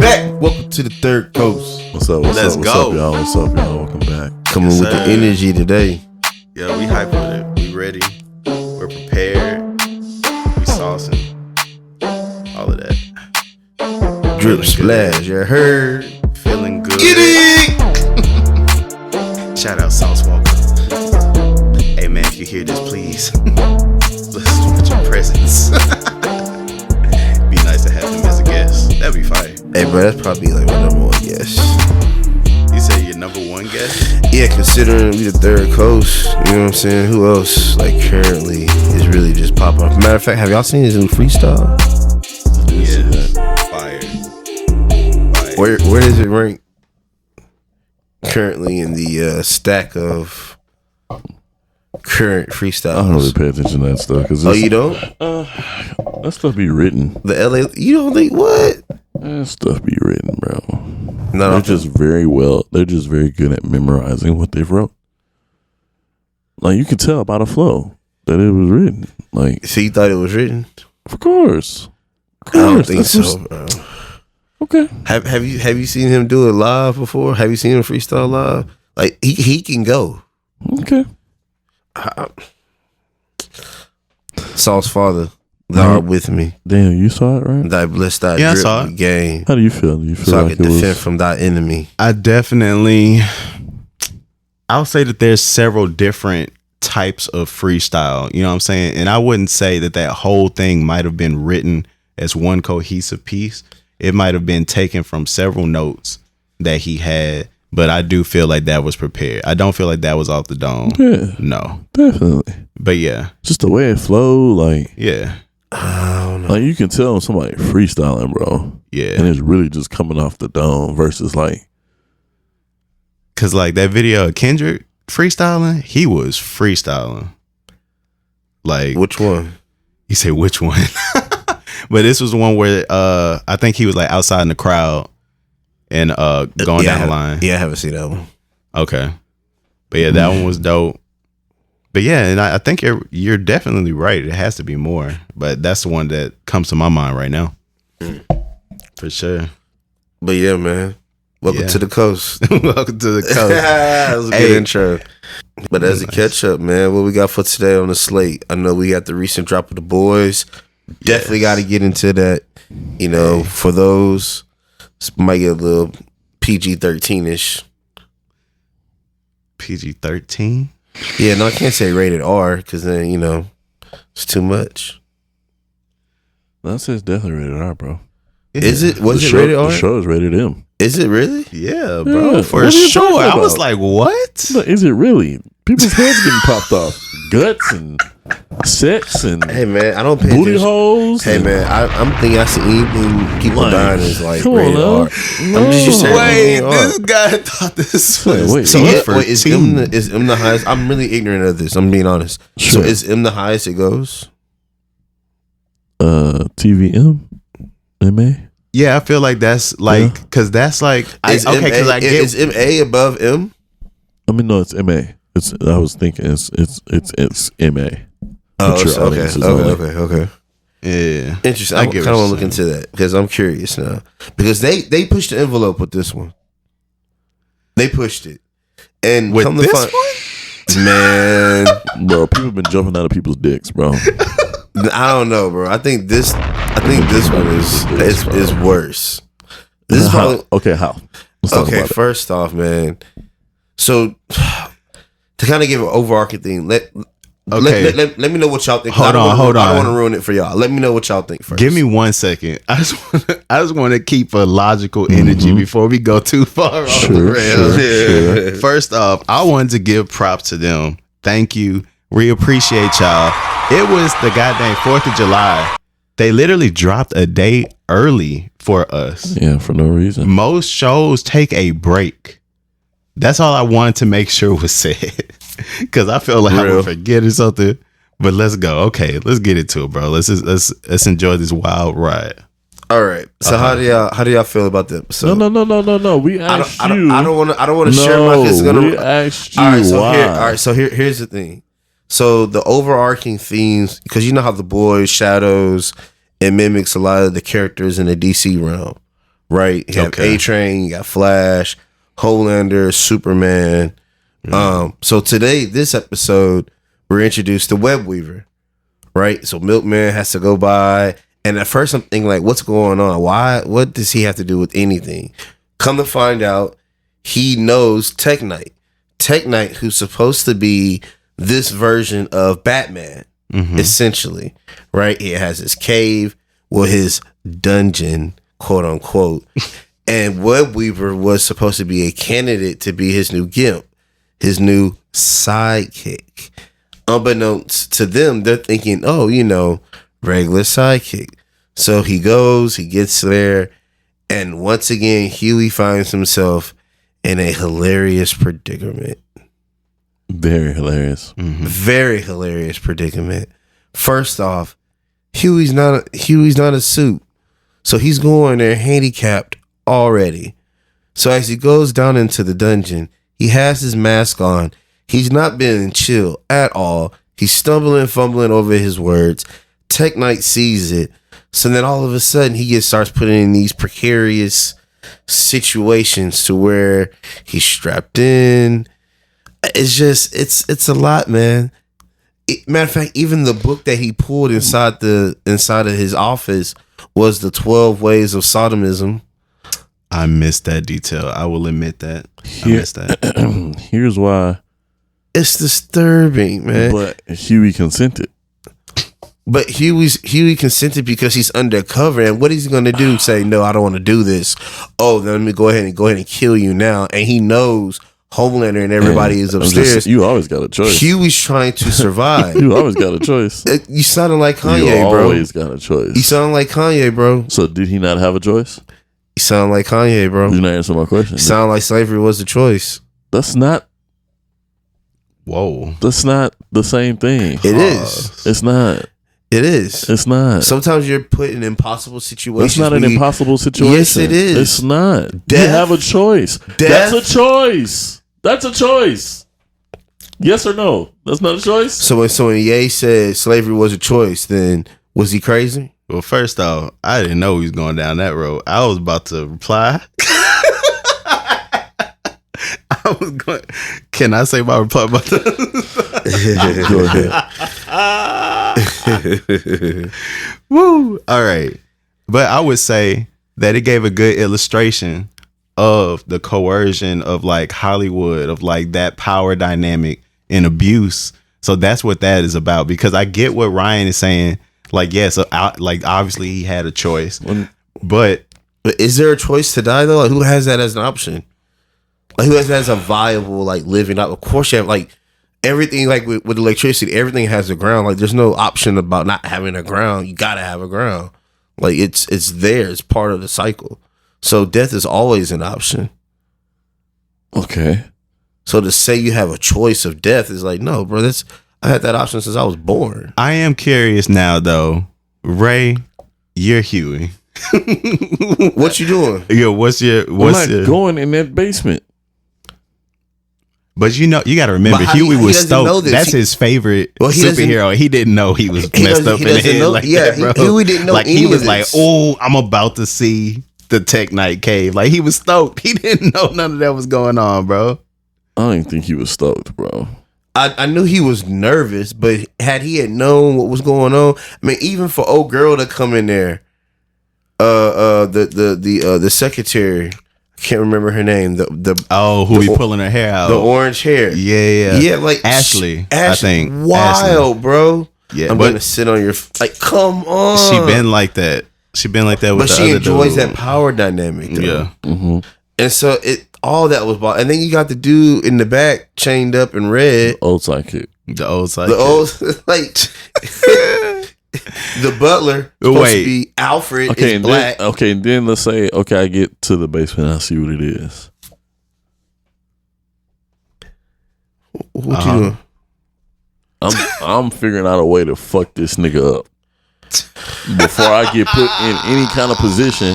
back. Welcome to the Third Coast. What's up? What's up, y'all? What's up, y'all? Welcome back. Coming with the energy today. Yeah, we hype with it. We ready. We're prepared. We saucing. All of that. Drip splash. You heard? Feeling good. Get it! Shout out Sauce Walker. Hey man, if you hear this, please let's with your presence. Be nice to have him as a guest. That'd be fire. Hey, bro, that's probably like my number one guess. You say your number one guest? Yeah, considering we the Third Coast, you know what I'm saying? Who else, like, currently is really just popping off? Matter of fact, have y'all seen his new freestyle? Yeah. Fire. Where does it rank currently in the stack of current freestyles? I don't really pay attention to that stuff. Oh, you don't? That stuff be written. The LA, you don't think what? That stuff be written, bro. No, they're just very good at memorizing what they've wrote. Like, you can tell by the flow that it was written. Like, so you thought it was written? Of course. I don't think so, bro. Okay. Have you seen him do it live before? Have you seen him freestyle live? Like, he can go. Okay. Saul's father, thou art with me. Damn, you saw it, right? Thy bliss, thy Yeah, I drip saw it. game. How do you feel? Do you feel So I like can it defend was from thy enemy. I'll say that there's several different types of freestyle, you know what I'm saying? And I wouldn't say that whole thing might have been written as one cohesive piece. It might have been taken from several notes that he had, but I do feel like that was prepared. I don't feel like that was off the dome. Yeah, no, definitely. But yeah, just the way it flowed, like, yeah, I don't know. like you can tell somebody freestyling, bro. Yeah, and it's really just coming off the dome versus like, cause like that video of Kendrick freestyling, he was freestyling. Like, which one? You say which one? But this was the one where I think he was like outside in the crowd and going down the line. Yeah, I haven't seen that one. Okay. But yeah, that one was dope. But yeah, and I think you're definitely right. It has to be more. But that's the one that comes to my mind right now. For sure. But yeah, man. Welcome to the coast. Welcome to the coast. That was a good intro. But as a catch up, man, what we got for today on the slate? I know we got the recent drop of The Boys. Definitely got to get into that. You know, for those, might get a little PG-13-ish. PG-13? Yeah, no, I can't say rated R because then, you know, it's too much. That says definitely rated R, bro. Yeah. Is it? Was it rated R? The show is rated M. Is it really? Yeah, bro. Yeah. For sure. I was like, what? But is it really? People's heads getting popped off. Guts and sex and hey man, I don't pay booty attention. holes. Hey man, I'm thinking I see anything people Like, dying is like come rated on, R. I'm just used to Wait, rated this R. guy thought this was Wait, So what? is M the highest? I'm really ignorant of this. I'm being honest. Sure. So is M the highest it goes? TVM, MA. Yeah, I feel like that's like because that's like Is MA above M? I mean, no, it's MA. I was thinking it's MA. Oh, Mature okay, audiences only. okay. Yeah, Interesting. I kind of want to look into that because I'm curious now because they pushed the envelope with this one. They pushed it, and with come this to one, man, bro, people been jumping out of people's dicks, bro. I don't know, bro. I think this one is worse. This is probably okay. How? Let's talk about it. First off, man. So to kind of give an overarching thing, let me know what y'all think. Hold on. I don't want to ruin it for y'all. Let me know what y'all think first. Give me 1 second. I just want to keep a logical energy before we go too far off the rails. Sure. First off, I wanted to give props to them. Thank you. We appreciate y'all. It was the goddamn 4th of July. They literally dropped a day early for us. Yeah, for no reason. Most shows take a break. That's all I wanted to make sure was said. Because I feel like I would forget or something. But let's go. Okay, let's get into it, bro. Let's enjoy this wild ride. All right. So how do y'all feel about the episode? No. We asked you. I don't want to share my because we asked you why. So here's the thing. So the overarching themes, because you know how The Boys shadows and mimics a lot of the characters in the DC realm, right? You have A-Train, you got Flash, Homelander, Superman. So today, this episode, we're introduced to Web Weaver, right? So Milkman has to go by, and at first I'm thinking like, what's going on? Why? What does he have to do with anything? Come to find out, he knows Tech Knight. Tech Knight, who's supposed to be this version of Batman, essentially, right? He has his cave, his dungeon, quote unquote, and Web Weaver was supposed to be a candidate to be his new gimp, his new sidekick. Unbeknownst to them, they're thinking, oh, regular sidekick. So he goes, he gets there, and once again, Huey finds himself in a hilarious predicament. Very hilarious. Very hilarious predicament. First off, Huey's not a suit. So he's going there handicapped already. So as he goes down into the dungeon, he has his mask on. He's not being chill at all. He's stumbling, fumbling over his words. Tech Knight sees it. So then all of a sudden he starts putting in these precarious situations to where he's strapped in. It's a lot, man. Matter of fact, even the book that he pulled inside of his office was the 12 Ways of Sodomism. I missed that detail. I will admit that. I missed that. Here's why. It's disturbing, man. But Huey consented. But Huey consented because he's undercover, and what he's going to do? Say, no, I don't want to do this. Oh, then let me go ahead and kill you now. And he knows Homelander and everybody is upstairs. You always got a choice. Huey's trying to survive. You always got a choice. You sounded like Kanye, bro. You always got a choice. You sound like Kanye, bro. So did he not have a choice? You sound like Kanye, bro. You're not answering my question. You sound like slavery was the choice. That's not. Whoa. That's not the same thing. It is. It's not. It is. It's not. Sometimes you're put in impossible situations. That's not an impossible situation. Yes, it is. It's not. Death. You have a choice. That's a choice. That's a choice. Yes or no? That's not a choice. So when Ye said slavery was a choice, then was he crazy? Well, first off, I didn't know he was going down that road. I was about to reply. I was going. Can I say my reply about that? Go ahead. Woo! All right, but I would say that it gave a good illustration of the coercion of like Hollywood, of like that power dynamic and abuse. So that's what that is about. Because I get what Ryan is saying. Like, yes, like obviously he had a choice, but is there a choice to die though? Like, who has that as an option? Like, who has that as a viable like living up? Of course, you have like everything. Like with electricity, everything has a ground. Like, there's no option about not having a ground. You gotta have a ground. Like it's there. It's part of the cycle. So death is always an option. Okay. So to say you have a choice of death is like, no, bro. I had that option since I was born. I am curious now, though.Ray, you're Huey. What you doing? Yo, what's your going in that basement? But you got to remember, Huey was stoked. That's his favorite superhero. He didn't know he was messed up in the head like that, bro. Huey didn't know like any he was of like, this. oh, I'm about to see the Tech Knight cave. Like, he was stoked. He didn't know none of that was going on, bro. I don't even think he was stoked, bro. I knew he was nervous, but had known what was going on, I mean, even for old girl to come in there, the secretary, I can't remember her name. Who be pulling her hair out? The orange hair. Yeah. Like Ashley, I think. Wild, Ashley. bro. Yeah, I'm gonna sit on your like. Come on. She been like that. But she enjoys that power dynamic, though. Yeah. Mm-hmm. And so all that was bought. And then you got the dude in the back chained up in red. Old sidekick. The old like the butler supposed to be Alfred. Okay, is black. And then let's say, okay, I get to the basement, I see what it is. What you doing? I'm figuring out a way to fuck this nigga up before I get put in any kind of position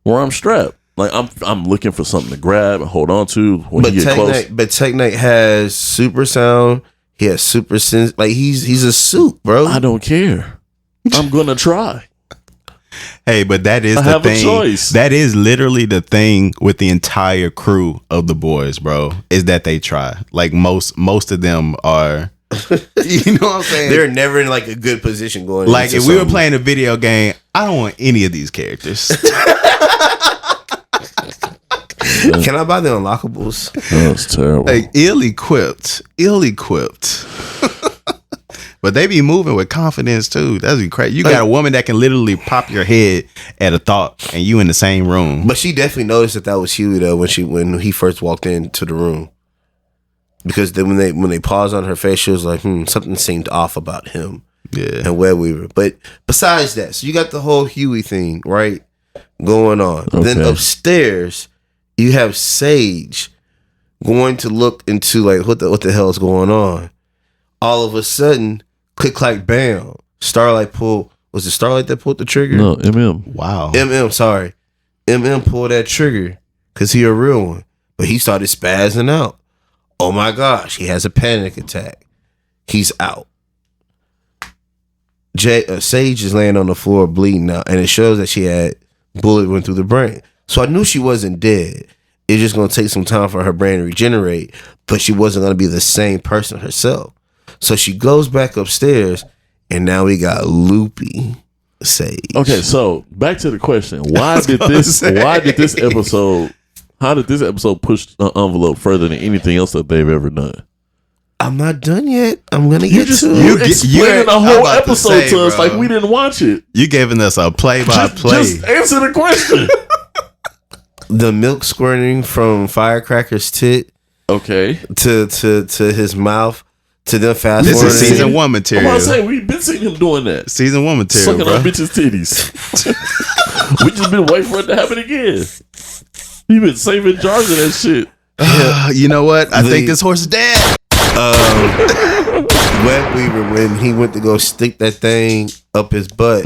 where I'm strapped. Like I'm looking for something to grab and hold on to when he get close. But Tech Knight has super sound. He has super sense. Like he's a suit, bro. I don't care. I'm gonna try. Hey, but that is I the have a thing. choice. That is literally the thing with the entire crew of the boys, bro. Is that they try. Like most of them are. You know what I'm saying? They're never in like a good position going. Like into if we were something. playing a video game, I don't want any of these characters. Can I buy the unlockables? That's terrible. Like ill equipped. But they be moving with confidence too. That'd be crazy. You got a woman that can literally pop your head at a thought, and you in the same room. But she definitely noticed that was Huey though when he first walked into the room. Because then when they paused on her face, she was like, something seemed off about him. Yeah. And Web Weaver. But besides that, so you got the whole Huey thing, right? Going on. Okay. Then upstairs, you have Sage going to look into like what the hell is going on. All of a sudden, click clack bam. Starlight pulled. Was it Starlight that pulled the trigger? No, MM. Wow. Sorry. pulled that trigger because he a real one. But he started spazzing out. Oh my gosh, he has a panic attack. He's out. Sage is laying on the floor bleeding out, and it shows that she had bullet went through the brain. So I knew she wasn't dead. It's just going to take some time for her brain to regenerate, but she wasn't going to be the same person herself. So she goes back upstairs, and now we got Loopy Sage. Okay, so back to the question: How did this episode push the envelope further than anything else that they've ever done? I'm not done yet. I'm gonna get to You it. explaining the whole episode to us like we didn't watch it. You giving us a play-by-play. Just answer the question. The milk squirting from Firecracker's tit, Okay, to his mouth, to them fast This forwarding. is season one I'm material. about to say we've been seeing him doing that, Season one material, sucking bro. on bitches' titties. We just been waiting for it to happen again. He been saving jars of that shit. You know what? I think this horse is dead. Web Weaver, when he went to go stick that thing up his butt,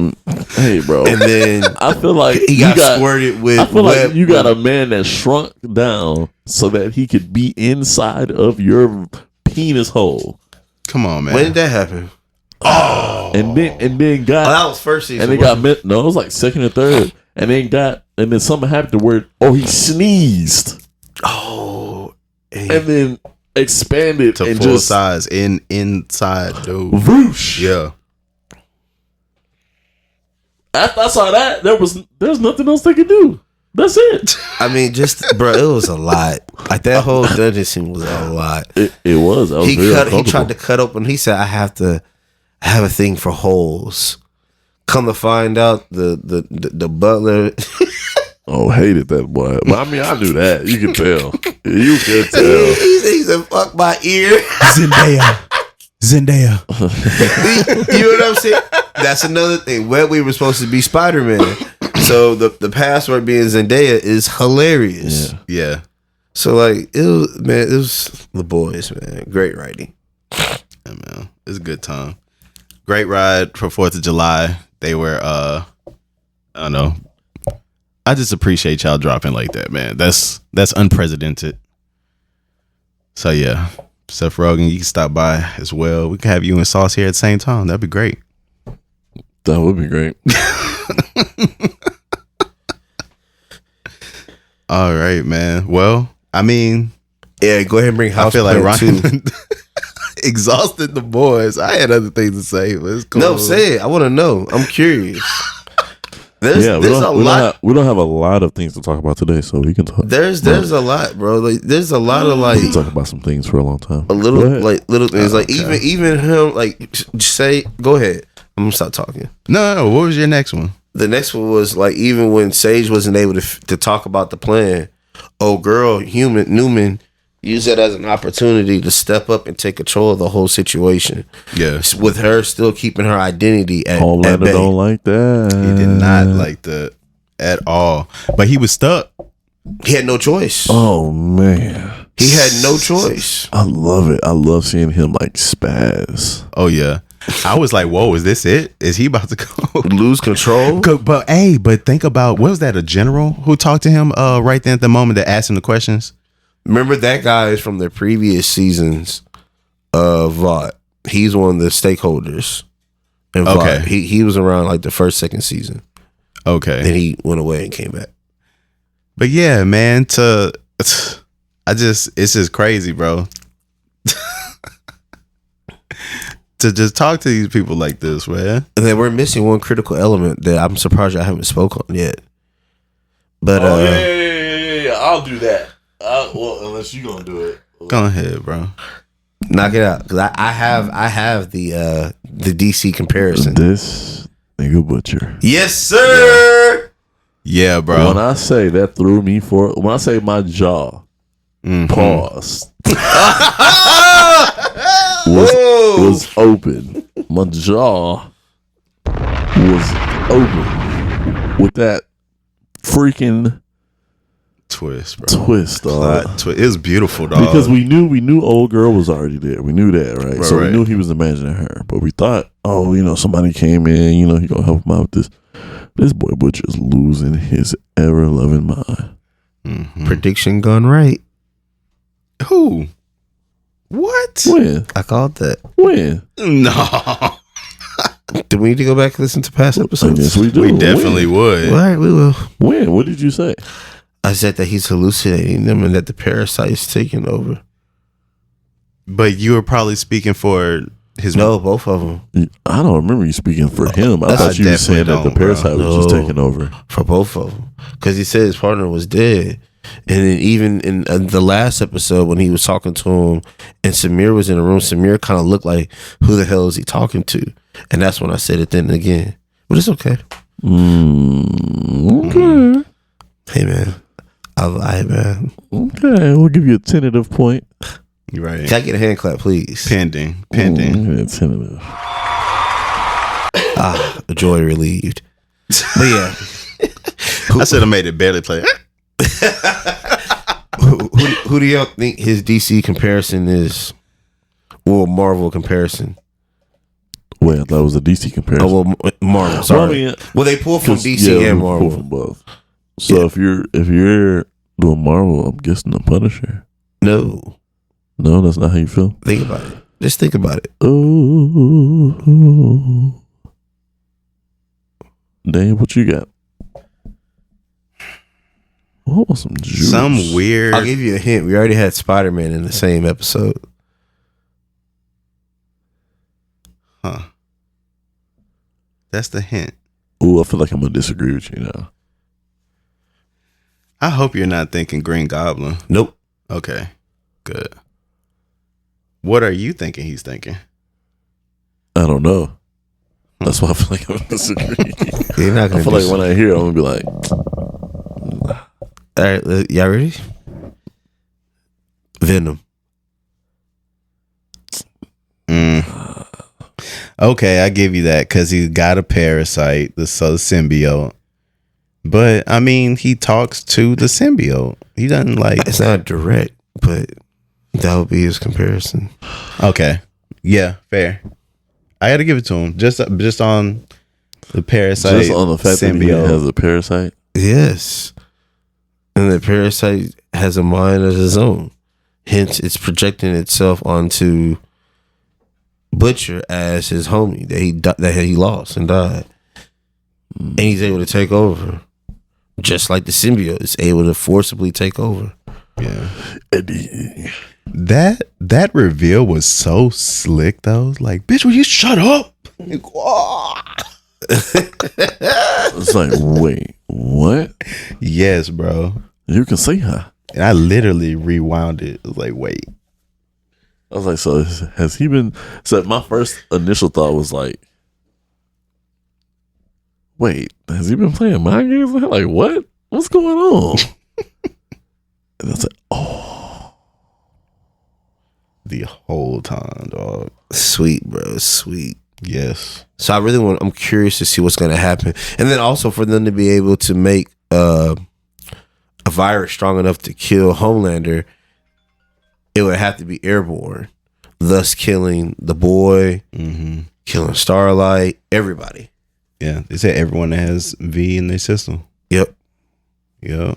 Hey, bro. and then I feel like he got squirted with. I feel web. like you got a man that shrunk down so that he could be inside of your penis hole, Come on, man. When did that happen? and then Oh, that was first season. and they got no, it was like second or third, and then something happened to where he sneezed and and then expanded to and full just size inside, dude. whoosh. Yeah. After I saw that, there's nothing else they could do. That's it. I mean, just bro, it was a lot. Like that whole dungeon scene was a lot. It was. I was He very tried to cut open. He said, "I have a thing for holes." Come to find out, the butler. Oh, hated that boy. But I mean, I knew that. You can tell. You can tell. he said, "Fuck my ear." Zendaya. You know what I'm saying? That's another thing. Web Weaver was supposed to be Spider-Man, so the password being Zendaya is hilarious. Yeah. So like it was the boys, man. Great writing. Yeah, man. It's a good time. Great ride for 4th of July. They were I don't know. I just appreciate y'all dropping like that, man. That's unprecedented. So yeah. Seth Rogen, you can stop by as well. We can have you and Sauce here at the same time. That'd be great. That would be great. All right, man. Well, I mean, Yeah, go ahead and bring House I feel like Plant Ryan too. exhausted the boys. I had other things to say, but it's cool. No, say it. I want to know. I'm curious. There's We don't have a lot of things to talk about today, so we can talk. There's a lot, bro. Like there's a lot of like We can talk about some things for a long time. a little Go ahead. like little things. Like okay. even him like say go ahead. I'm gonna stop talking. No. What was your next one? The next one was like even when Sage wasn't able to talk about the plan, Newman used that as an opportunity to step up and take control of the whole situation. Yeah. With her still keeping her identity at Homelander bay. don't like that. He did not like that at all. But he was stuck. He had no choice. Oh man, He had no choice. I love it. I love seeing him like spaz. Oh yeah. I was like, whoa, is this it? Is he about to go? Lose control. But think about, what was that, a general who talked to him right then at the moment that asked him the questions? Remember that guy is from the previous seasons of Vought. He's one of the stakeholders in Vought. Okay. He was around like the first, second season. Okay. Then he went away and came back. But yeah, man, it's just crazy, bro. To just talk to these people like this, man. And then we're missing one critical element that I'm surprised I haven't spoke on yet. But yeah. I'll do that. Well, unless you gonna do it. Go ahead, bro. Knock it out, because I have the DC comparison. This nigga Butcher. Yes, sir. Yeah, bro. When I say that threw me for, when I say my jaw paused, was open. My jaw was open with that freaking twist, bro. Twist, dog. It was beautiful, dog. Because we knew old girl was already there. We knew that, right? So right. we knew he was imagining her. But we thought, somebody came in, he gonna help him out with this. This boy Butcher's losing his ever loving mind. Prediction gone right. Who? What? When? I called that. When? No. Do we need to go back and listen to past episodes? Yes, we do. We definitely would. All right, we will. When? What did you say? I said that he's hallucinating them and that the parasite is taking over. But you were probably speaking for his. No, both of them. I don't remember you speaking for him. I thought you were saying that the parasite was just taking over. For both of them. Because he said his partner was dead. And then even in the last episode when he was talking to him and Samir was in the room, Samir kind of looked like, who the hell is he talking to? And that's when I said it then again. But it's okay. Okay. Hey, man. I lie, man. Okay. We'll give you a tentative point. You're right. Can I get a hand clap, please? Pending. Tentative. Joy relieved. But yeah. I should have made it barely play. Who do y'all think his DC comparison is? Well, Marvel comparison. Wait, I thought it was a DC comparison. Oh, well, Marvel. Sorry. Well, they pull from DC and Marvel. Pull from both. So if you're doing Marvel, I'm guessing the Punisher. No, that's not how you feel. think about it. Just think about it. Oh, Dave, what you got? Oh, some juice. Some weird. I'll give you a hint. We already had Spider-Man in the same episode. Huh. That's the hint. Ooh, I feel like I'm gonna disagree with you now. I hope you're not thinking Green Goblin. Nope. Okay. Good. What are you thinking he's thinking? I don't know. That's why I feel like I'm gonna disagree. You're not gonna I feel like when I hear it, I'm gonna be like, all right, y'all ready? Venom. Okay, I give you that because he's got a parasite, the symbiote. But I mean, he talks to the symbiote. He doesn't like. It's not direct, but that would be his comparison. Okay, yeah, fair. I got to give it to him just on the parasite. just on the fact that he has a parasite. Yes, and the parasite has a mind of his own. Hence, it's projecting itself onto Butcher as his homie that he lost and died, and he's able to take over, just like the symbiote is able to forcibly take over. Yeah, that reveal was so slick though. Like, bitch, will you shut up? It's like, wait, what? Yes, bro. You can see her. And I literally rewound it. It was like, wait. I was like, so has he been? So my first initial thought was like, wait, has he been playing mind games? Like, what? What's going on? And I was like, oh, the whole time, dog. Sweet, bro, sweet. Yes. So I'm curious to see what's going to happen, and then also for them to be able to make a virus strong enough to kill Homelander, it would have to be airborne, thus killing the boy, killing Starlight, everybody. Yeah, they said everyone that has V in their system. Yep. Yeah,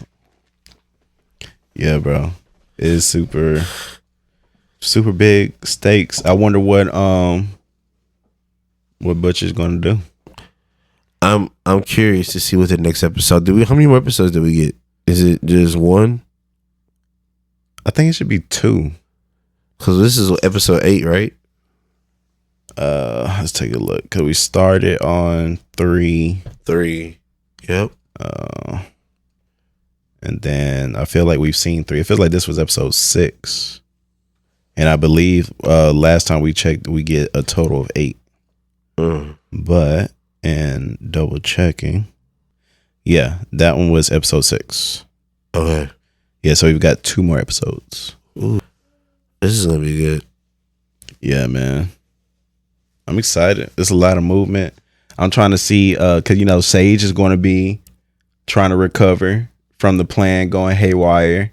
bro. It is super big stakes. I wonder what Butcher's gonna do. I'm curious to see what the next episode. How many more episodes did we get? Is it just one? I think it should be 2. Because this is episode 8, right? Let's take a look. Because we started on 3. 3. Yep. And then I feel like we've seen 3. It feels like this was episode 6. And I believe last time we checked, we get a total of 8. But, and double checking. Yeah, that one was episode 6. Okay. Yeah, so we've got 2 more episodes. Ooh. This is going to be good. Yeah, man. I'm excited. There's a lot of movement. I'm trying to see, because, Sage is going to be trying to recover from the plan going haywire.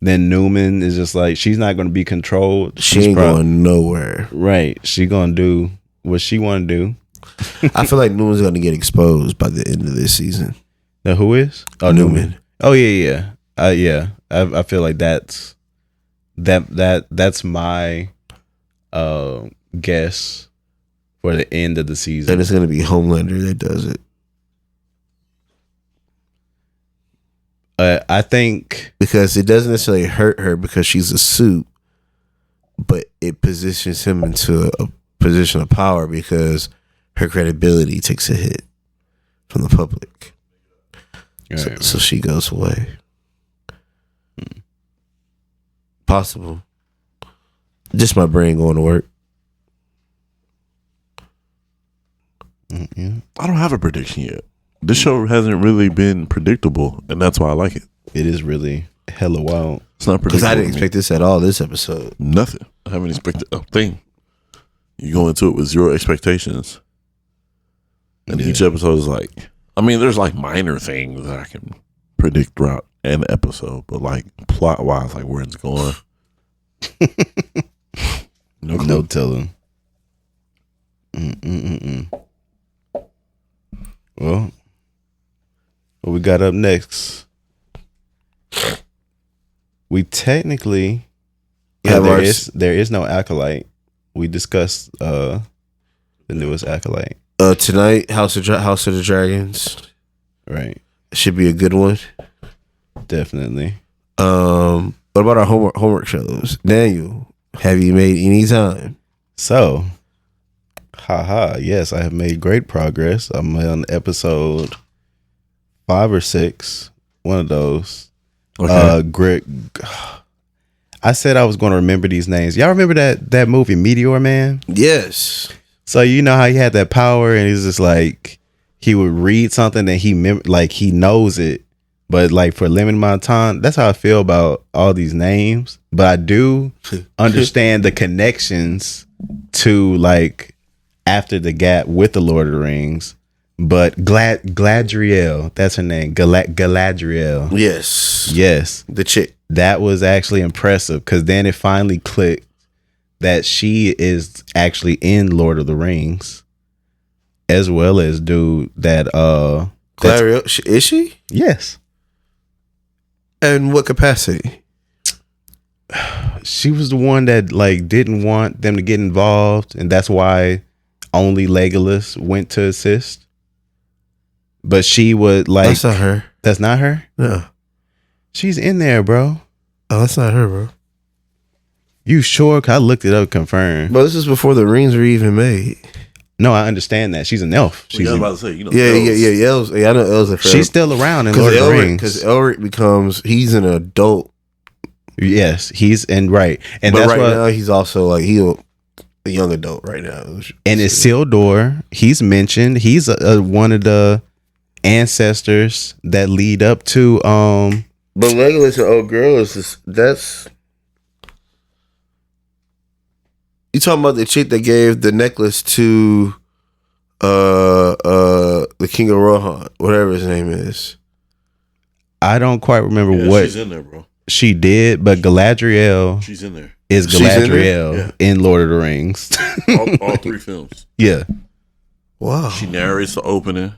Then Newman is just like, she's not going to be controlled. She ain't going nowhere. Right. She going to do what she want to do. I feel like Newman's going to get exposed by the end of this season. Now, who is? Oh, Newman. Oh, yeah. Yeah. I feel like that's my guess for the end of the season. And it's going to be Homelander that does it. I think because it doesn't necessarily hurt her because she's a suit, but it positions him into a position of power because her credibility takes a hit from the public. Right. So she goes away. Possible. Just my brain going to work. Mm-hmm. I don't have a prediction yet. This show hasn't really been predictable, and that's why I like it. It is really hella wild. It's not predictable. Because I didn't expect this at all this episode. Nothing. I haven't expected a thing. You go into it with 0 expectations. And each episode is like, I mean, there's like minor things that I can predict throughout an episode, but like plot wise, like where it's going. No telling. Well, what we got up next? We technically, there is no Acolyte. We discussed the newest Acolyte. Tonight, House of the Dragons. Right. Should be a good one. Definitely. What about our homework shows? Daniel, have you made any time? So, yes, I have made great progress. I'm on episode 5 or 6. One of those. Okay. I said I was going to remember these names. Y'all remember that movie Meteor Man? Yes. So you know how he had that power, and he's just like he would read something and he knows it, but like for a limited amount of time. That's how I feel about all these names. But I do understand the connections to like after the gap with the Lord of the Rings. But Galadriel, that's her name. Galadriel. Yes. The chick. That was actually impressive because then it finally clicked that she is actually in Lord of the Rings, as well as dude that Galadriel, is she? Yes. In what capacity? She was the one that like didn't want them to get involved, and that's why only Legolas went to assist. But she would like. That's not her. That's not her? No. She's in there, bro. Oh, that's not her, bro. You sure? 'Cause I looked it up, confirmed. But this is before the rings were even made. No, I understand that. She's an elf. She's about to say, yeah, elves. Yeah, I know elves are. She's still around in Lord of the Rings. Because Elric he's an adult. Yes, he's right. And but that's right now he's also like he's a young adult right now. And Isildur, he's mentioned. He's one of the ancestors that lead up to But Legolas and old girl that's. You talking about the chick that gave the necklace to the King of Rohan, whatever his name is. I don't quite remember what she's in there, bro. She did, but Galadriel she's in there. Is Galadriel in Lord of the Rings. all 3 films. Yeah. Wow. She narrates the opening.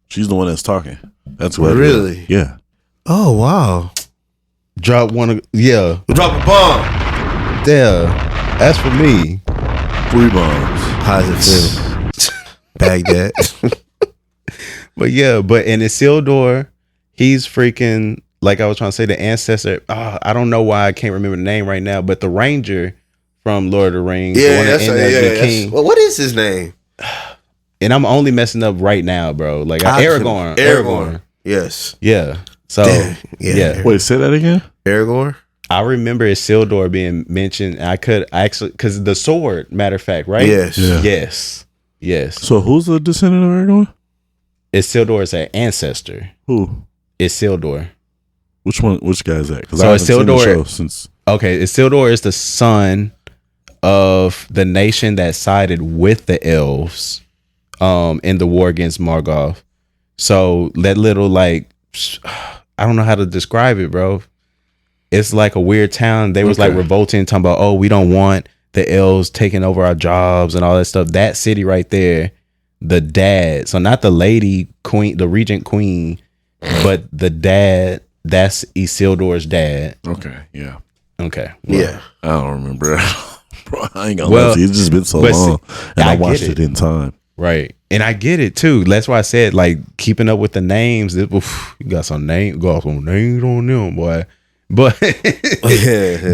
She's the one that's talking. That's what really? Yeah. Oh wow. Drop one of Drop a bomb. Yeah. That's for me. 3 bombs. How does it feel? Baghdad. But yeah, and Isildur, he's freaking, like I was trying to say, the ancestor. I don't know why I can't remember the name right now, but the ranger from Lord of the Rings, the one that ended up the king. Well, what is his name? And I'm only messing up right now, bro. Like Aragorn. Yes. Yeah. So yeah. Wait, say that again. Aragorn. I remember Isildur being mentioned. I could actually, because the sword, matter of fact, right? Yes. Yeah. Yes. So who's the descendant of Aragorn? Isildur is an ancestor. Who? Isildur. Which one? Which guy is that? Because So I haven't seen the Isildur- show since. Okay, Isildur is the son of the nation that sided with the elves in the war against Morgoth. So that little, like, I don't know how to describe it, bro. It's like a weird town. They was like revolting, talking about, oh, we don't want the elves taking over our jobs and all that stuff. That city right there, the dad, so not the lady queen, the regent queen, but the dad, that's Isildur's dad. Okay, yeah. Okay. Yeah. I don't remember. Bro, I ain't gonna lie to you. It's just been so long. And I watched it in time. Right. And I get it too. That's why I said, like, keeping up with the names. You got some names on them, boy. But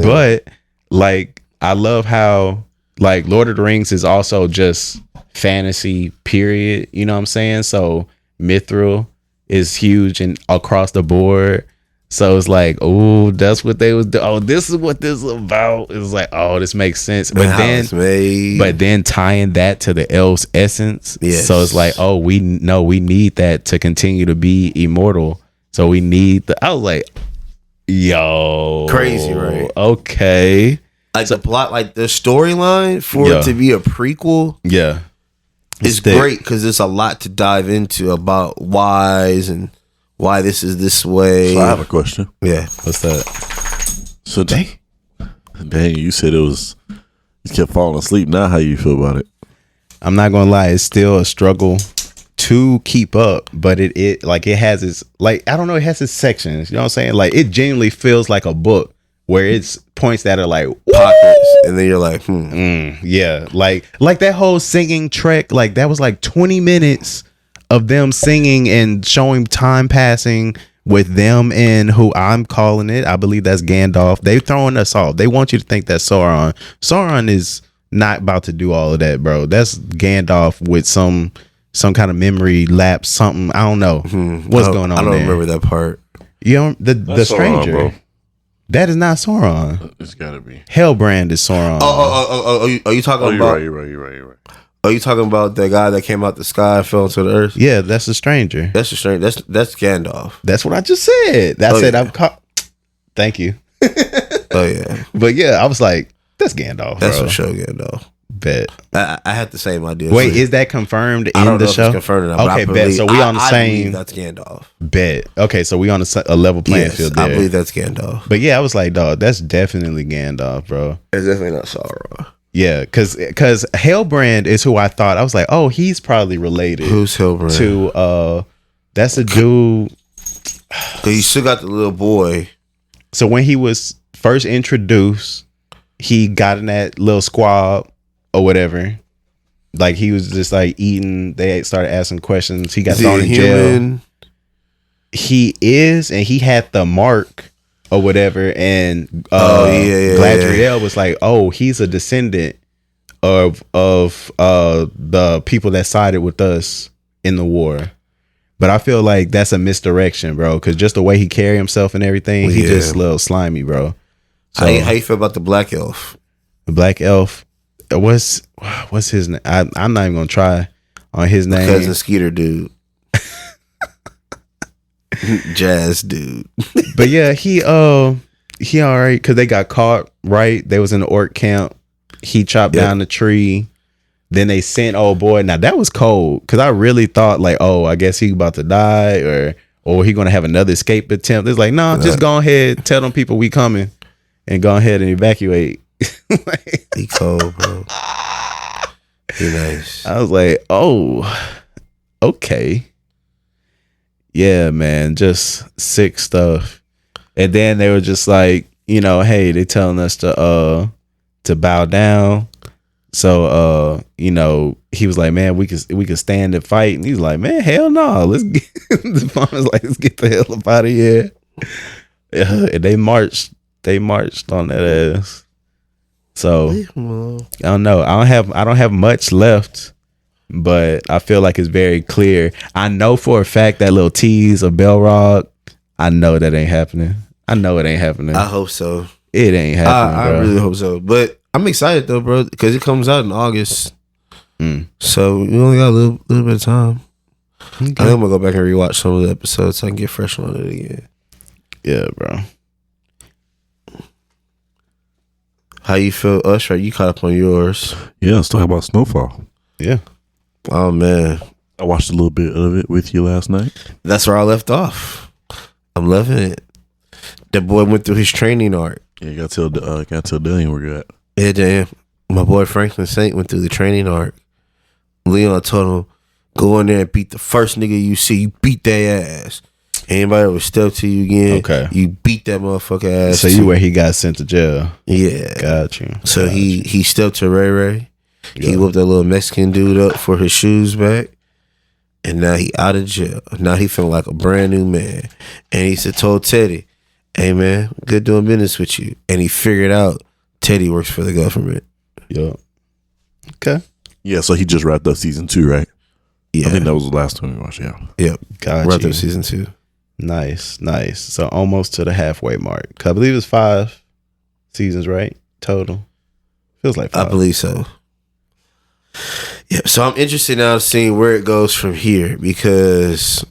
but like, I love how, like, Lord of the Rings is also just fantasy, period. You know what I'm saying? So Mithril is huge and across the board. So it's like, oh, that's what they was doing. Oh, this is what this is about. It's like, oh, this makes sense. But then tying that to the elves' essence. Yes. So it's like, oh, we need that to continue to be immortal. So we need I was like, yo, crazy, right? Okay. Like the plot, like the storyline for it to be a prequel. Yeah. It's great because there's a lot to dive into about whys and why this is this way. So I have a question. Yeah. What's that? So dang, you said it was, you kept falling asleep. Now how you feel about it? I'm not gonna lie, it's still a struggle to keep up, but it like, it has its, like, I don't know, it has its sections. You know what I'm saying? Like, it genuinely feels like a book where it's points that are like pockets, and then you're like, yeah, like that whole singing trek, like that was like 20 minutes of them singing and showing time passing with them and who I'm calling it, I believe that's Gandalf. They throwing us off. They want you to think that's Sauron. Sauron is not about to do all of that, bro. That's Gandalf with some kind of memory lapse, something. I don't know what's going on. I don't there. remember that part. You know, the stranger. Sauron, bro. That is not Sauron. It's gotta be. Hellbrand is Sauron. Are you talking about? You're right. Are you talking about the guy that came out the sky and fell to the earth? Yeah, that's the stranger. That's the stranger. That's Gandalf. That's what I just said. I'm caught. Thank you. Oh yeah. But yeah, I was like, that's Gandalf. That's bro. for sure, Gandalf. Bet. I had the same idea. Wait, is that confirmed I don't in the know show? If it's confirmed or not, okay, bet. So we on the same. That's Gandalf. Bet. Okay, so we on a level playing field there. I believe that's Gandalf. But yeah, I was like, dog, that's definitely Gandalf, bro. It's definitely not Sauron. Yeah, because Hellbrand is who I thought. I was like, oh, he's probably related. Who's Hellbrand? To that's a dude. He still got the little boy. So when he was first introduced, he got in that little squab or whatever. Like, he was just like eating. They started asking questions. He got thrown in jail. He is, and he had the mark or whatever. And Gladriel was like, "Oh, he's a descendant of the people that sided with us in the war." But I feel like that's a misdirection, bro. Because just the way he carried himself and everything, he just a little slimy, bro. So, how you feel about the black elf? The black elf. What's his name? I'm not even gonna try on his name. Cousin Skeeter dude. Jazz dude. But yeah, he all right, because they got caught, right? They was in the orc camp. He chopped down the tree. Then they sent old boy. Now that was cold, because I really thought like, oh, I guess he about to die or he gonna have another escape attempt. It's like, no, just go ahead, tell them people we coming and go ahead and evacuate. He cold, bro. He nice. I was like, oh, okay. Yeah, man, just sick stuff. And then they were just like, you know, hey, they telling us to bow down. So you know, he was like, man, we could stand and fight. And he's like, man, hell no. Let's get the farmer's like, let's get the hell up out of here. And they marched on that ass. So I don't know. I don't have much left, but I feel like it's very clear. I know for a fact that little tease of Bell Rock, I know that ain't happening. I know it ain't happening. I hope so. It ain't happening, I bro. really hope so. But I'm excited though, bro, because it comes out in August. So we only got a little bit of time. Okay. I think I'm gonna go back and rewatch some of the episodes so I can get fresh on it again. Yeah, bro. How you feel, Usher? You caught up on yours? Yeah, let's talk about Snowfall. Yeah. Oh man, I watched a little bit of it with you last night. That's where I left off. I'm loving it. That boy went through his training arc. Yeah, you gotta tell Dillian we're good. Yeah, damn. My boy Franklin Saint went through the training arc. Leon told him, go in there and beat the first nigga you see. You beat their ass. Anybody ever step to you again, okay, you beat that motherfucker ass. So you where he got sent to jail. Yeah. Got you. So he stepped to Ray Ray. Yeah. He whooped that little Mexican dude up for his shoes back. And now he out of jail. Now he feeling like a brand new man. And he told Teddy, hey man, good doing business with you. And he figured out Teddy works for the government. Yup. Okay. Yeah, so he just wrapped up season 2, right? Yeah. I think that was the last time we watched, yeah. Yep. Got wrapped you. up season 2. Nice. So almost to the halfway mark. I believe it's 5 seasons, right? Total. Feels like 5. I believe so. Yeah. So I'm interested now to seeing where it goes from here because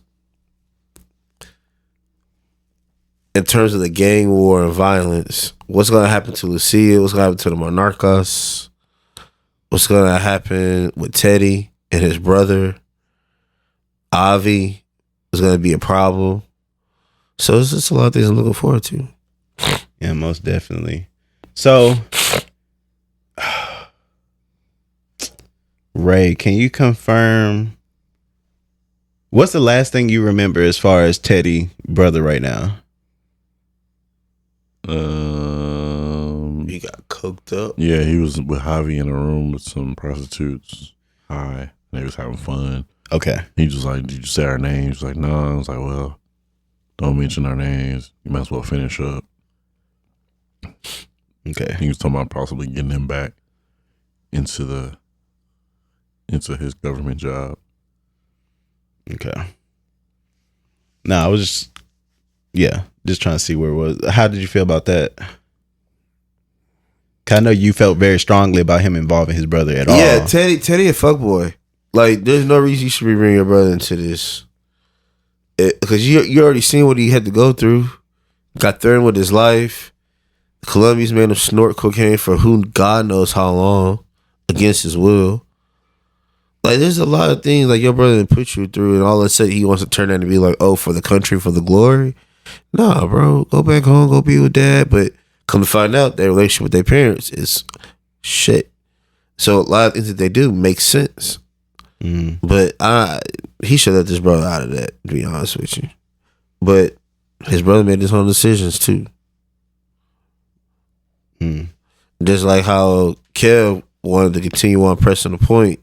in terms of the gang war and violence, what's going to happen to Lucia? What's going to happen to the Monarchos? What's going to happen with Teddy and his brother? Avi is going to be a problem. So it's just a lot of things I'm looking forward to. Yeah, most definitely. So, Ray, can you confirm what's the last thing you remember as far as Teddy brother right now? He got coked up. Yeah, he was with Javi in a room with some prostitutes. Hi, they was having fun. Okay. He was like, "Did you say our names?" Like, no. I was like, "Well, don't mention our names. You might as well finish up." Okay. He was talking about possibly getting him back into his government job. Okay. No, I was just trying to see where it was. How did you feel about that? 'Cause I know you felt very strongly about him involving his brother at all. Yeah, Teddy a fuckboy. Like, there's no reason you should be bringing your brother into this. Because you already seen what he had to go through. Got threatened with his life. The Colombians made him snort cocaine for who God knows how long against his will. Like, there's a lot of things like your brother put you through, and all of a sudden he wants to turn that and be like, oh, for the country, for the glory. Nah, bro, go back home, go be with dad. But come to find out, their relationship with their parents is shit. So a lot of things that they do make sense. But he should let this brother out of that, to be honest with you. But his brother made his own decisions too. Just like how Kev wanted to continue on pressing the point,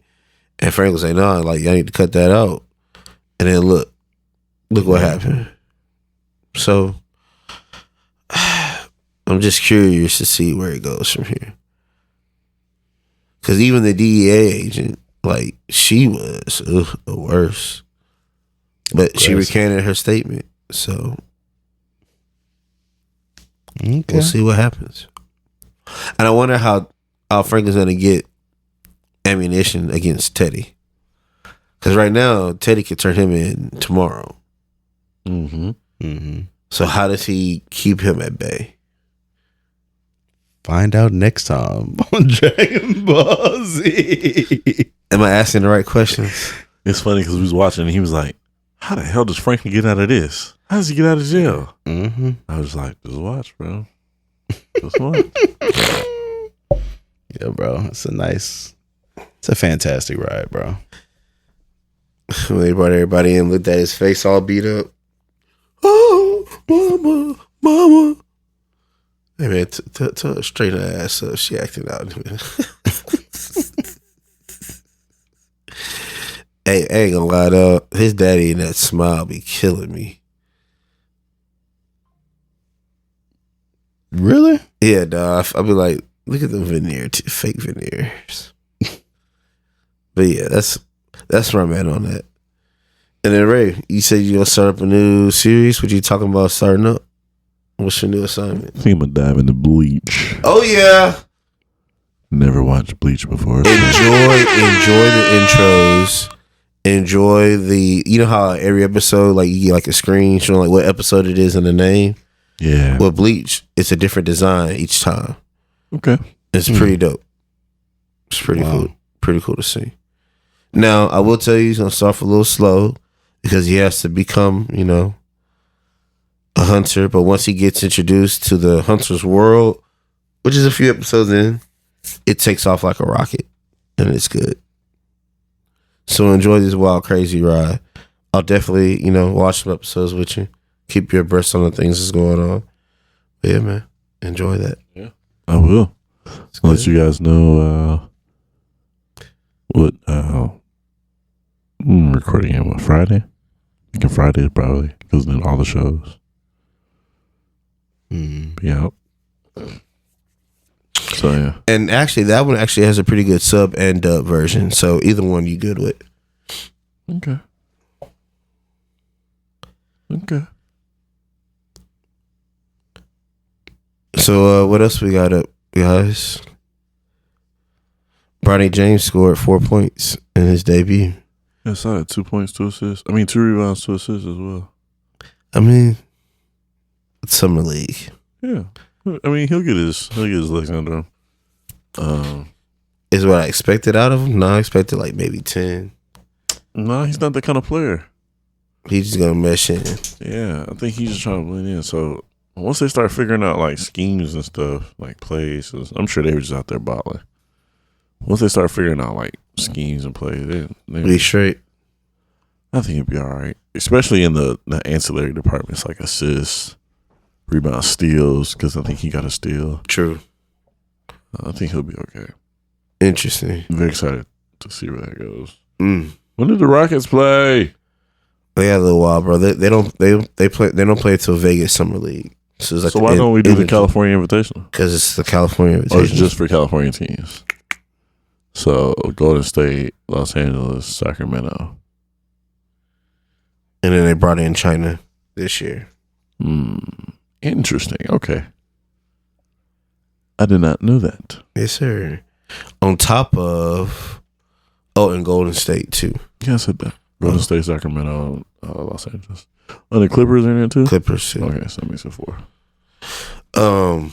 and Frank was like, "No, like y'all need to cut that out." And then look what happened. So I'm just curious to see where it goes from here. Because even the DEA agent, like, she was the worst. But she recanted her statement. So we'll see what happens. And I wonder how Frank is going to get ammunition against Teddy. Because right now, Teddy could turn him in tomorrow. So how does he keep him at bay? Find out next time on Dragon Ball Z. Am I asking the right questions? It's funny because we was watching and he was like, how the hell does Franklin get out of this? How does he get out of jail? I was like, just watch, bro. Just watch. Yeah, bro. It's a fantastic ride, bro. When they brought everybody in, looked at his face all beat up. Oh, mama. Hey, man, tell her straight her ass up. She acting out. Hey, I ain't gonna lie though. His daddy and that smile be killing me. Really? Yeah, dog. I'll be like, look at the fake veneers. But yeah, that's where I'm at on that. And then Ray, you said you gonna start up a new series. What you talking about starting up? What's your new assignment? I think I'm gonna dive into Bleach. Oh yeah. Never watched Bleach before. Enjoy the intros. Enjoy the, you know how every episode, like you get like a screen showing like what episode it is and the name. Yeah. Well, Bleach, it's a different design each time. Okay. It's pretty dope. It's pretty cool. Pretty cool to see. Now, I will tell you, he's gonna start off a little slow because he has to become, you know, a hunter. But once he gets introduced to the hunter's world, which is a few episodes in, it takes off like a rocket, and it's good. So enjoy this wild, crazy ride. I'll definitely, you know, watch some episodes with you. Keep you abreast on the things that's going on. But yeah, man, enjoy that. Yeah, I will. I'll let you guys know what I'm recording it. What, Friday? I think Friday probably because then all the shows. Yeah. So yeah, and actually, that one actually has a pretty good sub and dub version. So either one you good with. Okay. Okay. So what else we got up, guys? Bronny James scored 4 points in his debut. Yes, I had 2 points, 2 assists. I mean, 2 rebounds, 2 assists as well. I mean, it's summer league. Yeah, I mean he'll get his legs under him. Is what I expected out of him. No, I expected like maybe 10. No, he's not that kind of player. He's just gonna mesh in. Yeah, I think he's just trying to blend in. So once they start figuring out like schemes and stuff, like plays, 'cause I'm sure they were just out there bottling. Once they start figuring out like schemes and plays, they Be straight. I think he'll be all right, especially in the ancillary departments like assists, rebound, steals. Because I think he got a steal. True. I think he'll be okay. Interesting. I'm very excited to see where that goes. When did the Rockets play? They got a little while, bro. They don't play until Vegas Summer League. So, it's like Why don't we do the California Invitational? Because it's the California Invitational. Or it's just for California teams. So Golden State, Los Angeles, Sacramento. And then they brought in China this year. Interesting. Okay. I did not know that. Yes, sir. On top of, and Golden State too. Yeah, I said that. Golden State, Sacramento, Los Angeles. Oh, the Clippers are in there too? Clippers too. Okay, so that makes it 4. Oh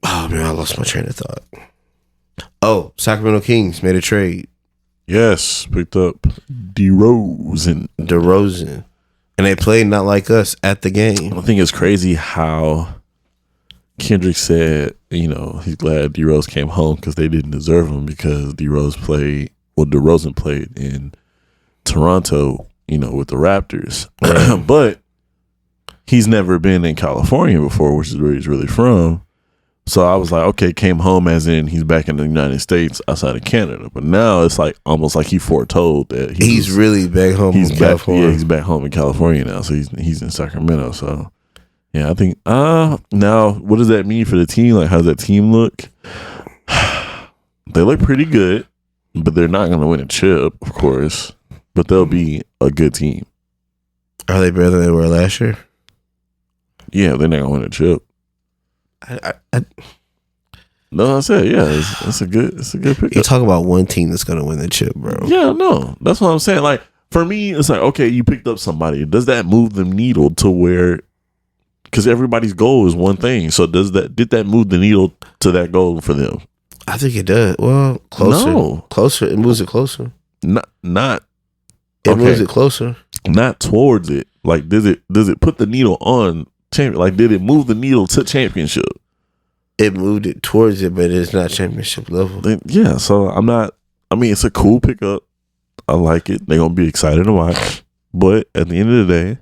man, I lost my train of thought. Oh, Sacramento Kings made a trade. Yes, picked up DeRozan. And they played not like us at the game. I think it's crazy how Kendrick said, you know, he's glad DeRozan came home because they didn't deserve him because DeRozan played in Toronto, you know, with the Raptors. But he's never been in California before, which is where he's really from. So I was like, okay, came home as in he's back in the United States outside of Canada. But now it's like almost like he foretold that he's really back home in California. Yeah, he's back home in California now. So he's in Sacramento. So yeah, I think now what does that mean for the team? Like, how does that team look? They look pretty good, but they're not gonna win a chip, of course. But they'll be a good team. Are they better than they were last year? Yeah, they're not gonna win a chip. No, I said, yeah, it's a good pickup. You talk about one team that's gonna win the chip, bro. Yeah, no, that's what I'm saying. Like, for me, it's like, okay, you picked up somebody. Does that move the needle to where? Because everybody's goal is one thing. So did that move the needle to that goal for them? I think it does. Well, closer. No. Closer. It moves it closer. Not. It moves it closer. Not towards it. Like, does it put the needle on champion? Like, did it move the needle to championship? It moved it towards it, but it's not championship level. Yeah, so I'm not. I mean, it's a cool pickup. I like it. They're gonna be excited to watch. But at the end of the day,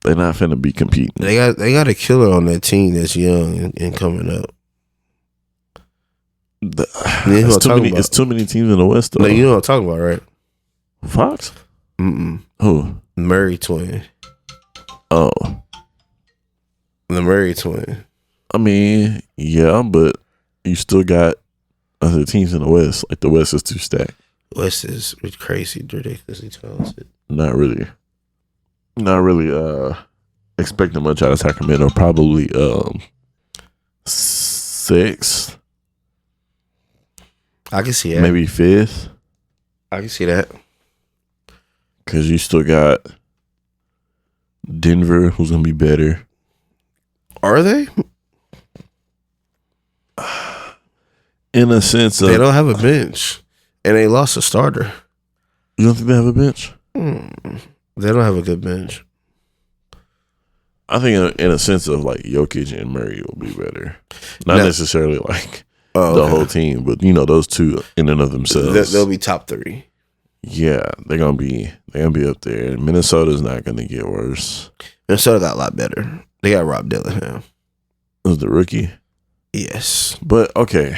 they're not finna be competing. They got a killer on that team that's young and coming up. It's too many teams in the West, though. No, you know what I'm talking about, right? Fox? Mm-mm. Who? Murray twin. Oh. The Murray twin. I mean, yeah, but you still got other teams in the West. Like the West is too stacked. West is crazy, ridiculously talented. Not really expecting much out of Sacramento. Probably 6th. I can see that. Maybe 5th. I can see that. Because you still got Denver, who's going to be better. Are they? In a sense of... They don't have a bench. And they lost a starter. You don't think they have a bench? They don't have a good bench. I think in a sense of like Jokic and Murray will be better. Not necessarily like the whole team, but you know, those two in and of themselves. They'll be top 3. Yeah, they're gonna be up there. Minnesota's not gonna get worse. Minnesota got a lot better. They got Rob Dillingham. Was the rookie? Yes. But okay.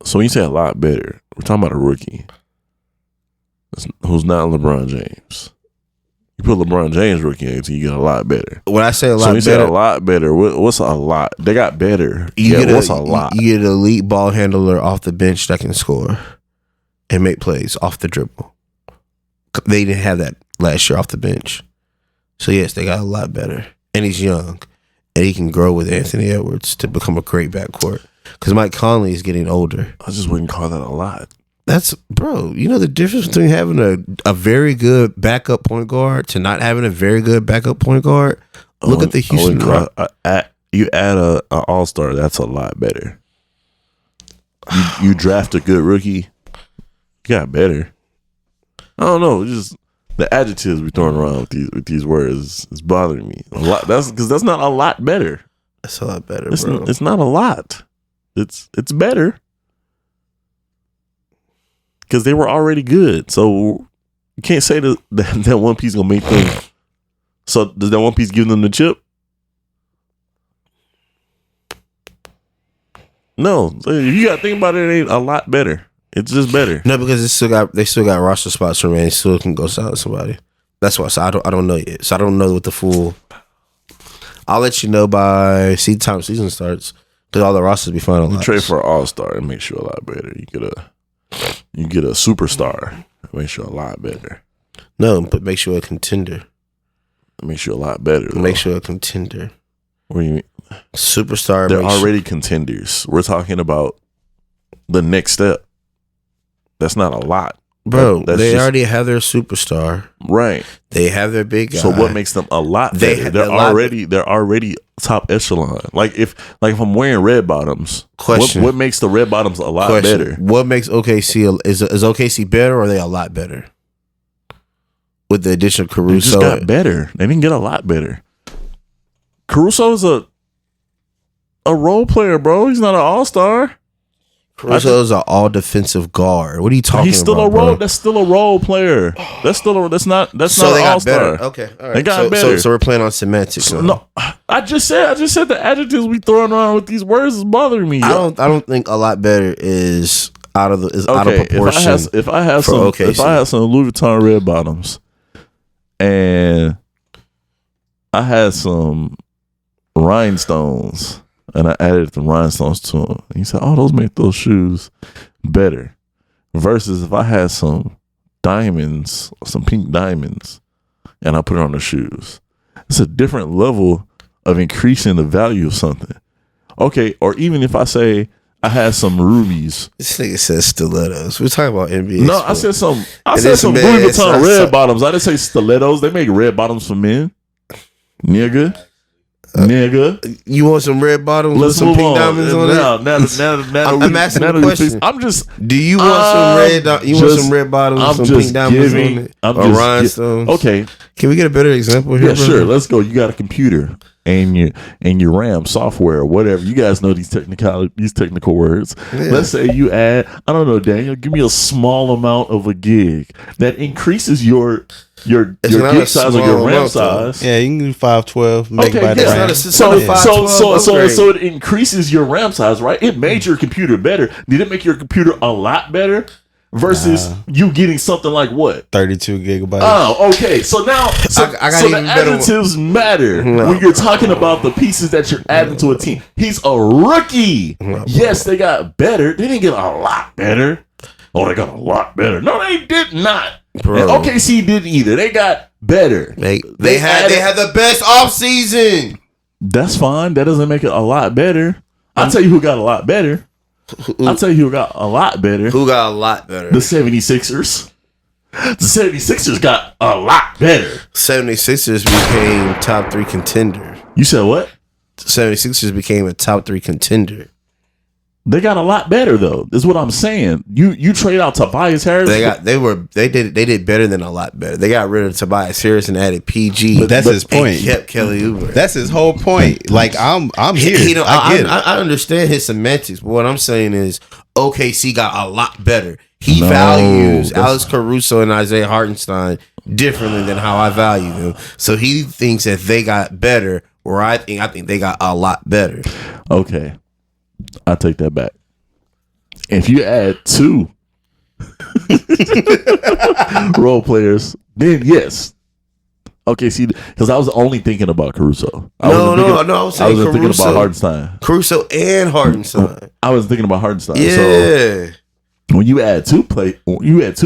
So when you say a lot better, we're talking about a rookie who's not LeBron James. You put LeBron James rookie in, you get a lot better. When I say a lot so when you better, say a lot better, what's a lot? They got better. What's a lot? You get an elite ball handler off the bench that can score and make plays off the dribble. They didn't have that last year off the bench. So yes, they got a lot better. And he's young. And he can grow with Anthony Edwards to become a great backcourt. Because Mike Conley is getting older. I just wouldn't call that a lot. That's, bro, you know the difference between having a very good backup point guard to not having a very good backup point guard? Look at the Houston Rockets. You add an all-star, that's a lot better. You draft a good rookie, you got better. I don't know, just the adjectives we're throwing around with these words is bothering me. A lot. That's because that's not a lot better. That's a lot better, bro. It's not a lot. It's better. Because they were already good. So you can't say that one piece gonna make them. So does that one piece give them the chip? No. If you gotta think about it, it ain't a lot better. It's just better. No, because they still got roster spots remaining. Still can go sign somebody. That's why. So I don't know yet. So I don't know what the full. I'll let you know by time season starts because all the rosters be finalized. You trade for an all-star and make sure a lot better. You get a superstar. Make sure a lot better. No, but make sure a contender. Make sure a lot better. Make sure a contender. What do you mean? Superstar. They're already contenders. We're talking about the next step. That's not a lot. Bro, they already have their superstar. Right. They have their big guy. So what makes them a lot better? They're already top echelon. Like if I'm wearing red bottoms, what makes the red bottoms a lot better? What makes OKC is OKC better or are they a lot better? With the addition of Caruso. They just got better. They didn't get a lot better. Caruso is a role player, bro. He's not an all-star. Caruso is an all defensive guard. What are you talking about? He's still a role. That's still a role player. That's not an all-star. Okay, all right. They got better. So we're playing on semantics. No, I just said the adjectives we throwing around with these words is bothering me. I don't think a lot better is out of proportion. If I have some Louis Vuitton red bottoms, and I had some rhinestones. And I added some rhinestones to them. And he said, "Oh, those make those shoes better." Versus if I had some diamonds, some pink diamonds, and I put it on the shoes. It's a different level of increasing the value of something. Okay, or even if I say I had some rubies. This nigga says stilettos. We're talking about NBA. No, sport. I said some Louis Vuitton red bottoms. I didn't say stilettos. They make red bottoms for men. Nigga. You want some red bottoms with some pink diamonds on it? Now, I'm asking a question. Do you want some red bottoms with some pink diamonds on it? Or rhinestones? Okay. Can we get a better example here? Yeah, sure. Let's go. You got a computer and your RAM software or whatever. You guys know these technical words. Yeah. Let's say you add, I don't know, Daniel, give me a small amount of a gig that increases your gig size or your RAM size. Yeah, you can do 512 megabyte RAM. So it increases your RAM size, right? It made your computer better. Did it make your computer a lot better? versus you getting something like what? 32 gigabytes. Oh, okay. So now, I got so even the better adjectives matter No. when you're talking about the pieces that you're adding to a team. He's a rookie. No, Yes, they got better. They didn't get a lot better. Oh, they got a lot better. No, they did not. Bro. And OKC didn't either. They got better. They had the best offseason. That's fine. That doesn't make it a lot better. I'll tell you who got a lot better. I'll tell you who got a lot better. Who got a lot better? The 76ers. The 76ers got a lot better. 76ers became top 3 contender. You said what? 76ers became a top 3 contender. They got a lot better though. That's what I'm saying. You trade out Tobias Harris. They did better than a lot better. They got rid of Tobias Harris and added PG. But that's his point. And kept Kelly Oubre. That's his whole point. Like I'm here. I get it. I understand his semantics, but what I'm saying is OKC got a lot better. He No, values that's- Alex Caruso and Isaiah Hartenstein differently than how I value them. So he thinks that they got better, where I think they got a lot better. Okay. I take that back. If you add 2 role players, then yes. Okay, see, because I was only thinking about Caruso. I was saying thinking Caruso. about Hardenstein. Caruso and Hartenstein. I was thinking about Hardenstein. Yeah. So when you add 2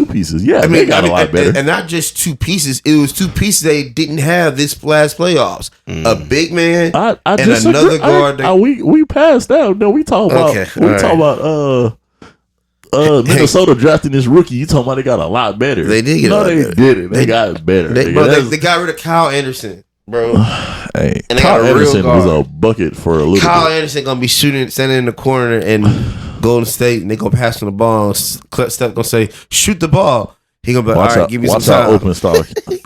pieces, yeah, they got a lot better. And not just 2 pieces. It was 2 pieces they didn't have this last playoffs. A big man I and disagree. another guard. We passed that. No, we talk about Minnesota drafting this rookie. You talking about they got a lot better? They did get. No, a lot they better. didn't. They got better. They got rid of Kyle Anderson, bro. Hey, And they Kyle got a real Anderson was guard. a bucket for a little Kyle bit. Anderson gonna be standing in the corner, and Golden State, and they gonna pass him the ball. And Steph gonna say, "Shoot the ball." He gonna be like, all right, give me some time.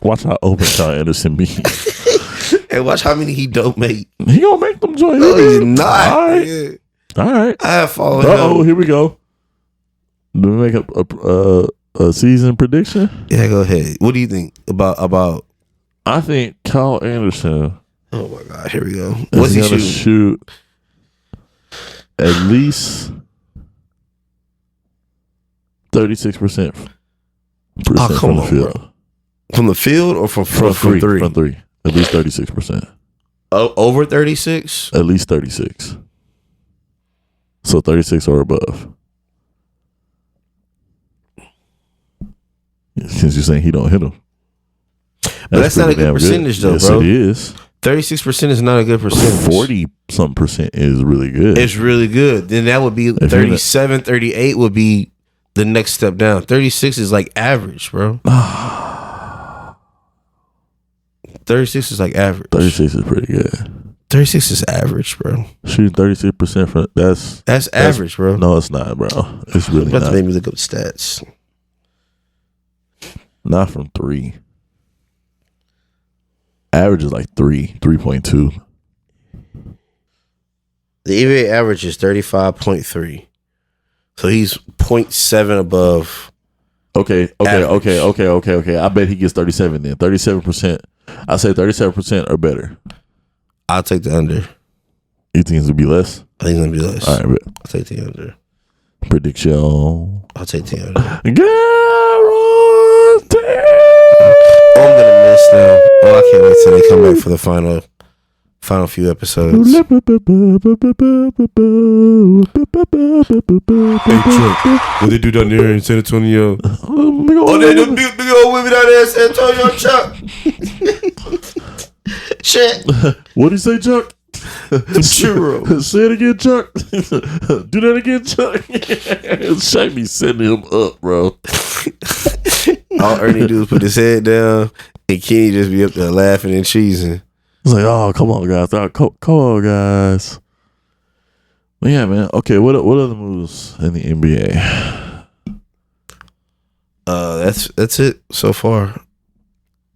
Watch how open Kyle Anderson be. And watch how many he don't make. He gonna make them join. No, he's not. All right. Yeah. All right. I have followed Oh, him. here we go. Do we make a season prediction? Yeah, go ahead. What do you think about? I think Kyle Anderson Oh my God, here we go. is What's he gonna shooting? shoot at least 36%. Oh, come from the on, field. bro. From the field or from From three? From 3. At least 36%. Oh, over 36? At least 36. So 36 or above. Since you're saying he don't hit him. But that's not a pretty good damn percentage, though, yes, bro. It is. 36% is not a good percentage. 40% is really good. It's really good. Then that would be you're not- 37, 38 would be the next step down. 36 is like average, bro. 36 is like average. 36 is pretty good. 36 is average, bro. Shooting 36% from that's average, bro. No, it's not, bro. It's really I'm about to not. make me look up stats. Not from 3. Average is like 3.2. The NBA average is 35.3. So he's 0.7 above. Okay. I bet he gets 37 then. 37%. I say 37% or better. I'll take the under. You think it's gonna be less? I think it's going to be less. All right, bet. I'll take the under. Prediction. I'll take the under. Guarantee. Oh, I'm going to miss them. Oh, I can't wait till they come back for the final few episodes. Hey, Chuck, what they do down there in San Antonio? Oh, they do big old women down there in San Antonio, Chuck. Shit. What did he say, Chuck? The churro. Say it again, Chuck. Do that again, Chuck. Shaq be setting him up, bro. All Ernie do is put his head down, and Kenny just be up there laughing and cheesing. It's like, oh, come on, guys. Come on, guys. But yeah, man. Okay, what other moves in the NBA? That's it so far.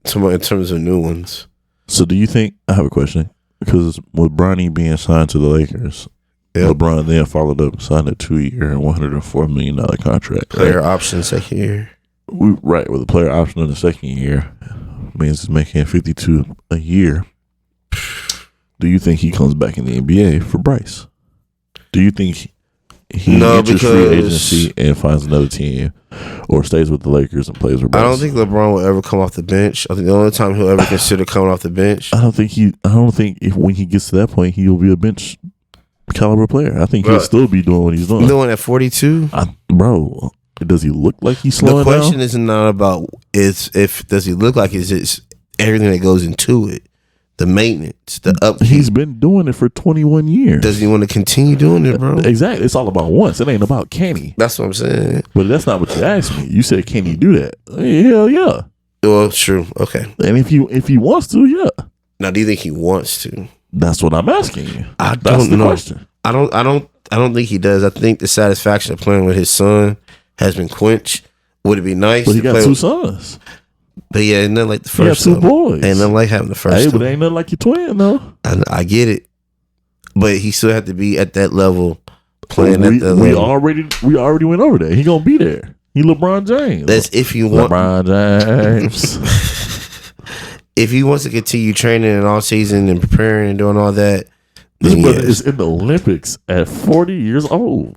In terms of new ones. So do you think, I have a question, because with Bronny being signed to the Lakers, LeBron then followed up and signed a 2-year, $104 million contract. Player option second year. Right, with a player option in the second year, means he's making $52 a year. Do you think he comes back in the NBA for Bryce? Do you think he No, enters free because- agency and finds another team, or stays with the Lakers and plays with. I don't think LeBron will ever come off the bench. I think the only time he'll ever consider coming off the bench. I don't think if when he gets to that point, he'll be a bench caliber player. I think he'll still be doing what he's doing. Doing at 42, Bro, does he look like he's the slowing question down? is not about if does he look like it's everything that goes into it, the maintenance, the upkeep. He's been doing it for 21 years. Does he want to continue doing it, bro? Exactly. It's all about once. It ain't about can he. That's what I'm saying. But that's not what you asked me. You said, can he do that? Hell yeah. Well, true. Okay. And if he wants to, yeah. Now, do you think he wants to? That's what I'm asking you. I That's don't the know. question. I don't think he does. I think the satisfaction of playing with his son has been quenched. Would it be nice? But he to got play two with, sons. But yeah, ain't nothing like the He got first. two though. boys. Ain't nothing like having the first. Hey, though. but ain't nothing like your twin, though. I get it, but he still have to be at that level, playing at that we level. already went over there. He gonna be there. He LeBron James. That's if you want. LeBron James. If he wants to continue training in all season and preparing and doing all that, This then brother yes. is in the Olympics at 40 years old.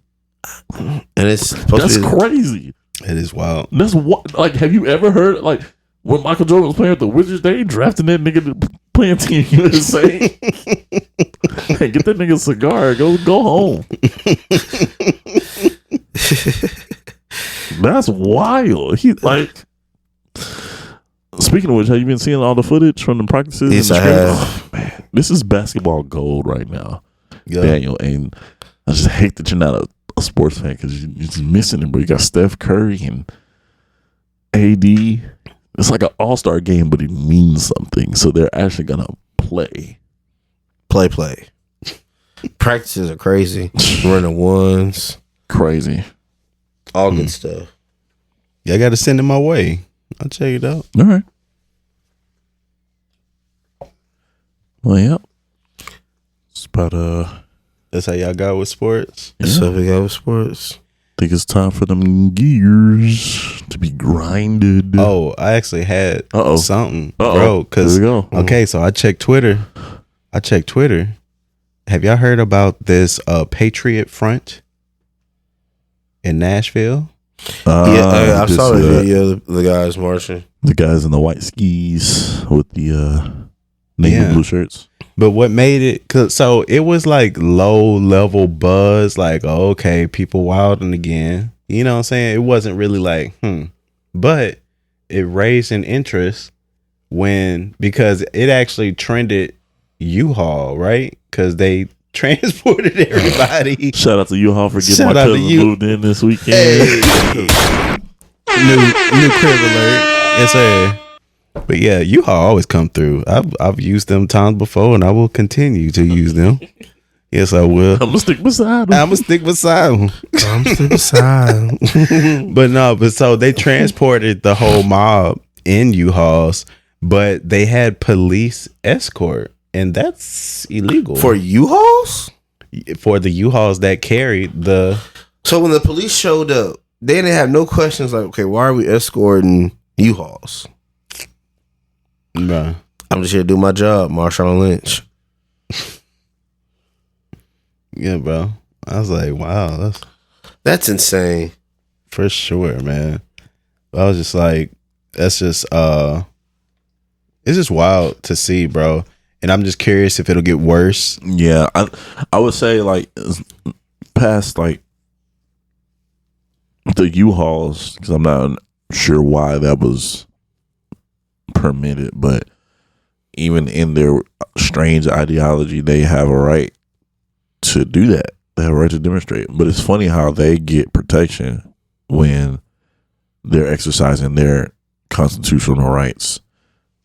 And it's supposed That's to be. crazy. It is wild. That's what. Like, have you ever heard like when Michael Jordan was playing with the Wizards? They drafting that nigga to playing Team USA. Hey, get that nigga a cigar. Go home. That's wild. He like. Speaking of which, have you been seeing all the footage from the practices? Yes, and the I have. Oh, man, this is basketball gold right now, Yeah. Daniel. And I just hate that you're not a sports fan because you're just missing it. But you got Steph Curry and AD. It's like an all-star game, but it means something. So they're actually gonna play. Play. Practices are crazy. Running ones, Crazy. all good stuff. Yeah, I got to send it my way. I'll check it out. All right. Well, yeah. It's about That's how y'all got with sports. So we got with sports. think it's time for them gears to be grinded. Oh, I actually had something, bro. Because There we go. okay, so I checked Twitter. Have y'all heard about this Patriot Front in Nashville? I saw the video of the guys marching. The guys in the white skis with the navy blue shirts. But what made it, so it was like low level buzz, like, oh, okay, people wilding again. You know what I'm saying? It wasn't really like, But it raised an interest because it actually trended U-Haul, right? Because they transported everybody. Shout out to U-Haul for getting Shout my out to cousin you. moved in this weekend. Hey. new crib alert. Yes, sir. But yeah, U-Haul always come through. I've used them times before, and I will continue to use them. Yes, I will. I'm gonna stick beside him. I'm gonna stick beside them. I'm still beside. But so they transported the whole mob in U-Hauls, but they had police escort, and that's illegal For U-Hauls? for the U-Hauls that carried the. So when the police showed up, they didn't have no questions like, okay, why are we escorting U-Hauls? Bruh. I'm just here to do my job, Marshawn Lynch. Yeah, bro. I was like, wow, That's insane. for sure, man. I was just like, that's just it's just wild to see, bro. And I'm just curious if it'll get worse. Yeah, I would say like past like the U-Hauls, because I'm not sure why that was permitted, but even in their strange ideology, they have a right to do that. They have a right to demonstrate. But it's funny how they get protection when they're exercising their constitutional rights,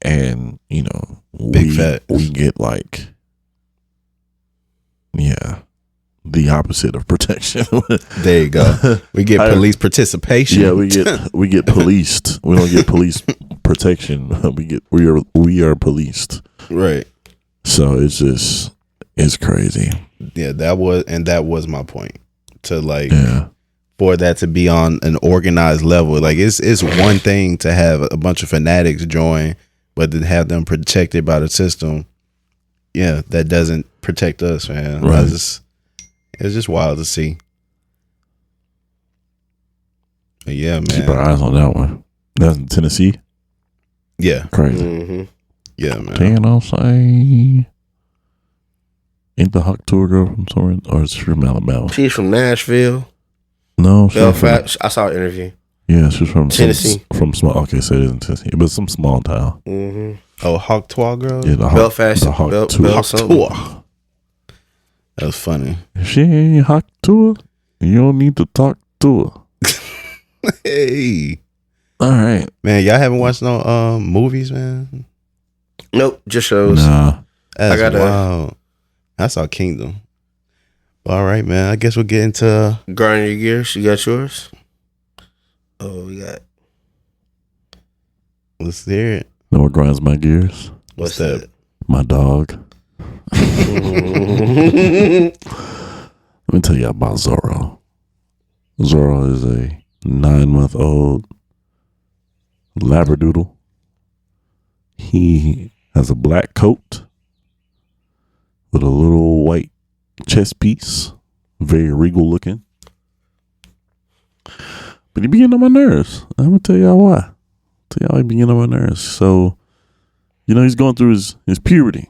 and you know, we get like, the opposite of protection. There you go. We get police participation. Yeah, we get policed. We don't get police protection. We are policed. Right. So it's crazy. Yeah, that was my point. To like Yeah. for that to be on an organized level. Like it's one thing to have a bunch of fanatics join, but to have them protected by the system, that doesn't protect us, man. Right. It's just wild to see. Yeah, man. Keep our eyes on that one. That's in Tennessee. Yeah. Crazy. Mm-hmm. Yeah, man. Can I say? Ain't the Hawk Tour girl from somewhere, or is she from Alabama? She's from Nashville. No, she's Belfast. I saw an interview. Yeah, she's from Tennessee. From small. Okay, so it is in Tennessee, but some small town. Mm-hmm. Oh, Hawk Tour girl? Yeah, the Belfast. The Hawk Bel- Tour. Bel- Hawk something. Tour. That was funny. If she ain't Hawk Tour, you don't need to talk to her. Hey. All right. Man, y'all haven't watched no movies, man? Nope, just shows. Nah. That's I gotta- wild. I saw Kingdom. All right, man. I guess we'll get into Grind your gears. You got yours? Oh, we got. let's hear it. Know what grinds my gears? What's that? that? My dog. Let me tell you about Zorro. Zorro is a 9-month-old Labradoodle. He has a black coat with a little white chest piece, very regal looking. But he be getting on my nerves. I'm gonna tell y'all why. Tell y'all he be getting on my nerves. So, he's going through his puberty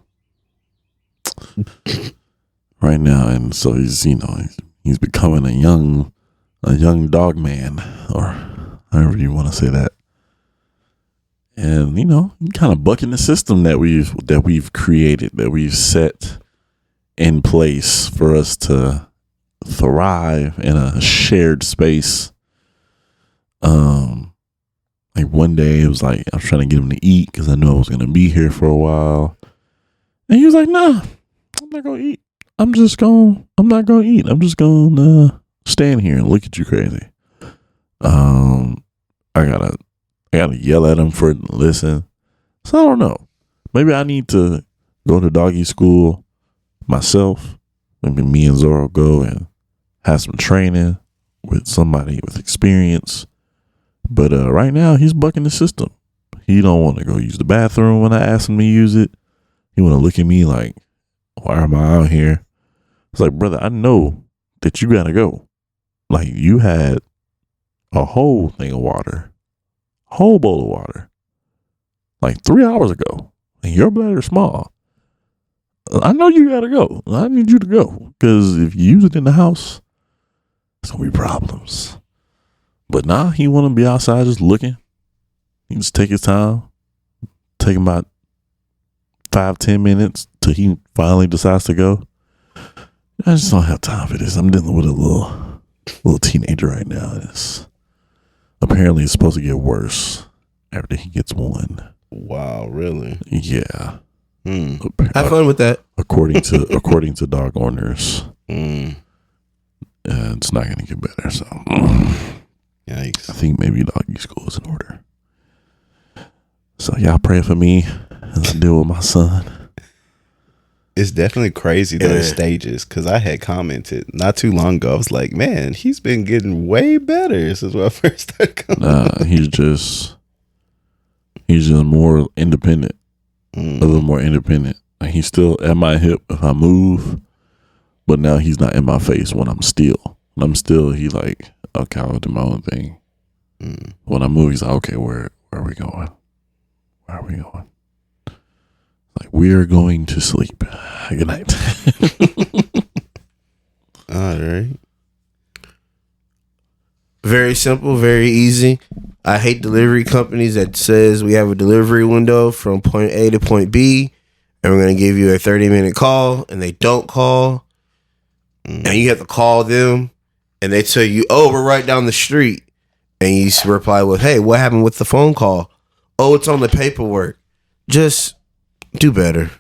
right now, and so he's becoming a young dog man, or however you want to say that. And kind of bucking the system that we've created, that we've set in place for us to thrive in a shared space. Like one day it was like I was trying to get him to eat because I knew I was gonna be here for a while, and he was like, "Nah, I'm not gonna eat. I'm not gonna eat. I'm just gonna stand here and look at you crazy." I gotta yell at him for it to listen. So I don't know. Maybe I need to go to doggy school myself. Maybe me and Zorro go and have some training with somebody with experience. But right now he's bucking the system. He don't want to go use the bathroom when I ask him to use it. He want to look at me like, why am I out here? It's like, brother, I know that you gotta go. Like, you had a whole thing of water, whole bowl of water, like 3 hours ago, and your bladder's small. I know you gotta go. I need you to go, because if you use it in the house, it's gonna be problems. But now he want to be outside just looking. He just take his time, take him about 5-10 minutes till he finally decides to go. I just don't have time for this. I'm dealing with a little teenager right now. Apparently it's supposed to get worse after he gets one. Wow, really? Yeah. Have fun with that. According to dog owners, it's not gonna get better. So, yikes! I think maybe doggy school is in order. So y'all pray for me as I deal with my son. It's definitely crazy those stages, because I had commented not too long ago. I was like, man, he's been getting way better since when I first started coming. Nah, he's just more independent. A little more independent. Like, he's still at my hip if I move, but now he's not in my face when I'm still. When I'm still, he like, okay, I'll do my own thing. When I move, he's like, okay, where are we going? Where are we going? Like, we are going to sleep. Good night. All right. Very simple, very easy. I hate delivery companies that says we have a delivery window from point A to point B, and we're going to give you a 30-minute call, and they don't call, and you have to call them, and they tell you, oh, we're right down the street, and you reply with, hey, what happened with the phone call? Oh, it's on the paperwork. Just do better.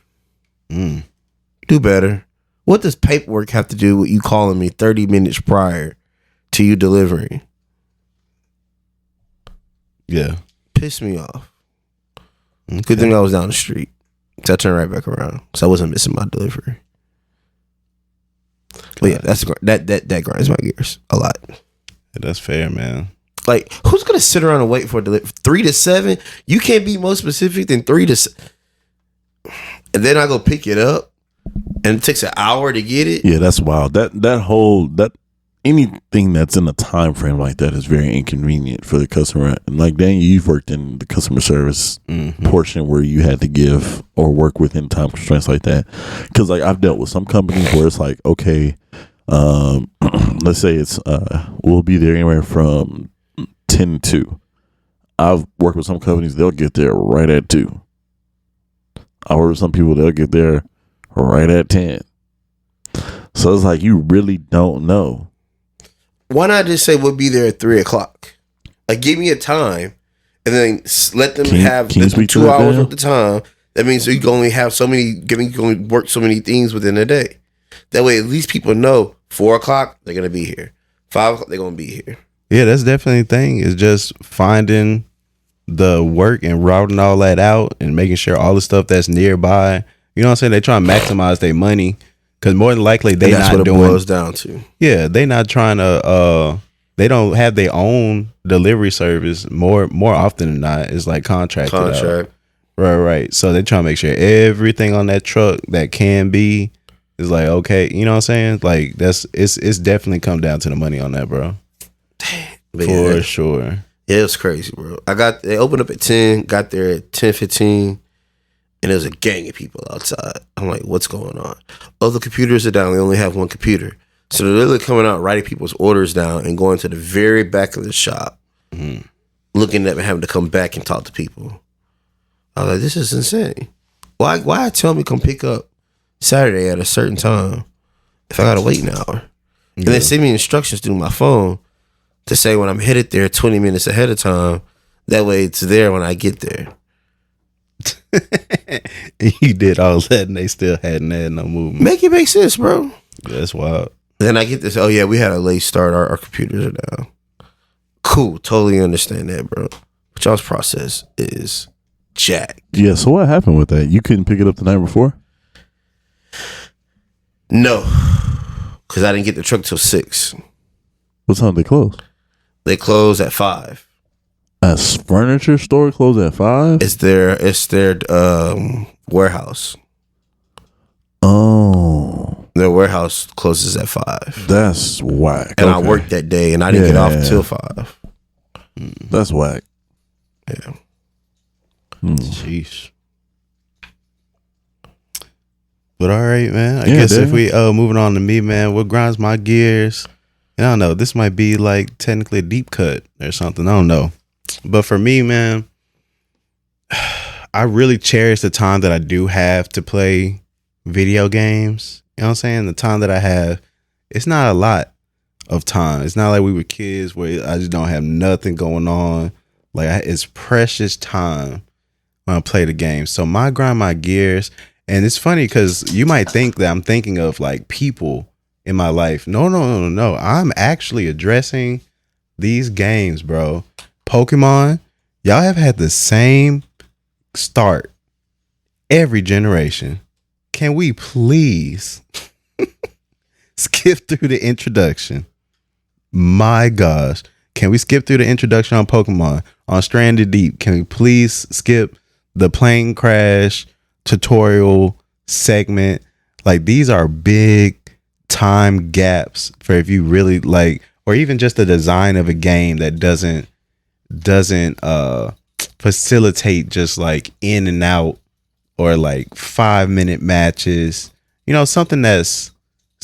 Do better. What does paperwork have to do with you calling me 30 minutes prior to you delivering? Yeah. Piss me off. Good thing I was down the street. So I turned right back around. So I wasn't missing my delivery. But yeah, that grinds my gears a lot. Yeah, that's fair, man. Like, who's gonna sit around and wait for a delivery? 3 to 7? You can't be more specific than 3 to 7. And then I go pick it up, and it takes an hour to get it. Yeah, that's wild. That anything that's in a time frame like that is very inconvenient for the customer. And like Daniel, you've worked in the customer service portion where you had to give or work within time constraints like that. Because like I've dealt with some companies where it's like, okay, let's say it's we'll be there anywhere from 10 to 2. I've worked with some companies, they'll get there right at 2. I work with some people, they'll get there right at 10. So it's like you really don't know. Why not just say we'll be there at 3:00? Like, give me a time, and then let them have the 2 hours of the time. That means you can only have so many. You can only work so many things within a day. That way, at least people know 4:00 they're gonna be here. 5:00 they're gonna be here. Yeah, that's definitely the thing. Is just finding the work and routing all that out and making sure all the stuff that's nearby. You know what I'm saying? They try to maximize their money. Because more than likely they that's not what doing. It boils down to. Yeah, they not trying to. They don't have their own delivery service. More often than not, it's like contracted out. Right. So they try to make sure everything on that truck that can be is like okay. You know what I'm saying? Like it's definitely come down to the money on that, bro. For sure. Yeah, it was crazy, bro. They opened up at 10, got there at 10:15. And there's a gang of people outside. I'm like, what's going on? Oh, the computers are down. They only have one computer. So they're literally coming out, writing people's orders down and going to the very back of the shop, looking at me, having to come back and talk to people. I was like, this is insane. Why tell me come pick up Saturday at a certain time if I got to wait an hour? And then send me instructions through my phone to say when I'm headed there 20 minutes ahead of time. That way it's there when I get there. You did all that and they still hadn't had no movement. Make it make sense, bro. Yeah, that's wild. Then I get this, oh yeah, we had a late start. Our computers are down. Cool, totally understand that, bro. But y'all's process is jack. Yeah, so what happened with that? You couldn't pick it up the night before? No, because I didn't get the truck till 6. What time did they close? They close at 5. A furniture store closed at 5? It's their warehouse. Oh. Their warehouse closes at 5. That's whack. And I worked that day and I didn't get off until 5. That's whack. Yeah. Jeez. But all right, man. I guess if we moving on to me, man, what grinds my gears? I don't know. This might be like technically a deep cut or something. I don't know. But for me, man, I really cherish the time that I do have to play video games. You know what I'm saying? The time that I have, it's not a lot of time. It's not like we were kids where I just don't have nothing going on. Like it's precious time when I play the game. So my grind my gears. And it's funny because you might think that I'm thinking of like people in my life. No. I'm actually addressing these games, bro. Pokemon, y'all have had the same start every generation. Can we please skip through the introduction? My gosh. Can we skip through the introduction on Pokemon? On Stranded Deep, can we please skip the plane crash tutorial segment? Like these are big time gaps for if you really like, or even just the design of a game that doesn't facilitate just like in and out or like 5-minute matches. You know, something that's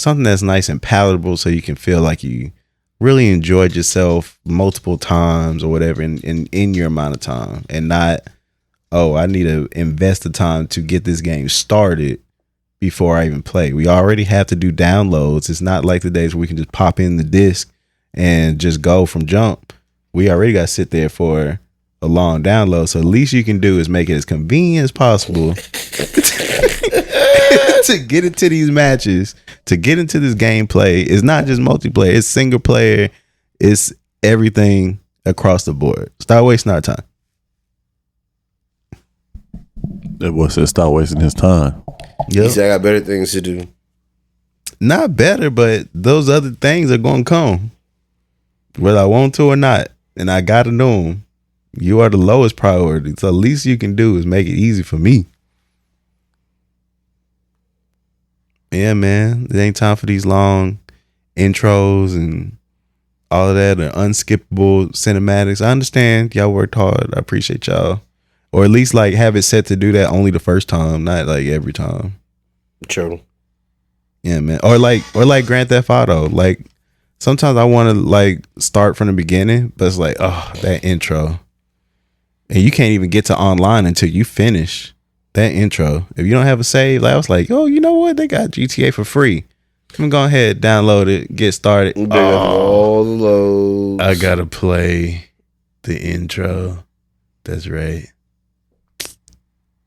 nice and palatable so you can feel like you really enjoyed yourself multiple times or whatever in your amount of time, and not, oh, I need to invest the time to get this game started before I even play. We already have to do downloads. It's not like the days where we can just pop in the disc and just go from jump. We already got to sit there for a long download. So the least you can do is make it as convenient as possible to get into these matches, to get into this gameplay. It's not just multiplayer. It's single player. It's everything across the board. Start wasting our time. That boy said stop wasting his time. Yep. He said I got better things to do. Not better, but those other things are going to come. Whether I want to or not. And I got to know them. You are the lowest priority. So the least you can do is make it easy for me. Yeah, man. It ain't time for these long intros and all of that, the unskippable cinematics. I understand y'all worked hard. I appreciate y'all. Or at least like have it set to do that only the first time, not like every time. True. Yeah, man. Or like Grand Theft Auto. Like sometimes I want to like start from the beginning, but it's like, oh, that intro. And you can't even get to online until you finish that intro. If you don't have a save, like I was like, oh, you know what? They got GTA for free. I'm gonna go ahead, download it, get started. All the loads. I gotta play the intro. That's right.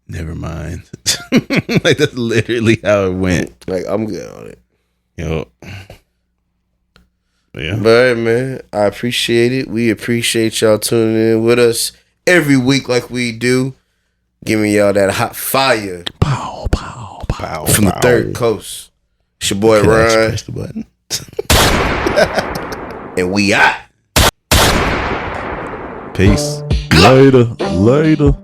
Never mind. Like that's literally how it went. Like I'm good on it. Yo. Yeah. But man, I appreciate it. We appreciate y'all tuning in with us every week like we do. Giving y'all that hot fire. Pow, pow, pow. From the third coast. It's your boy Ryan. Press the button. And we out. Peace. Later.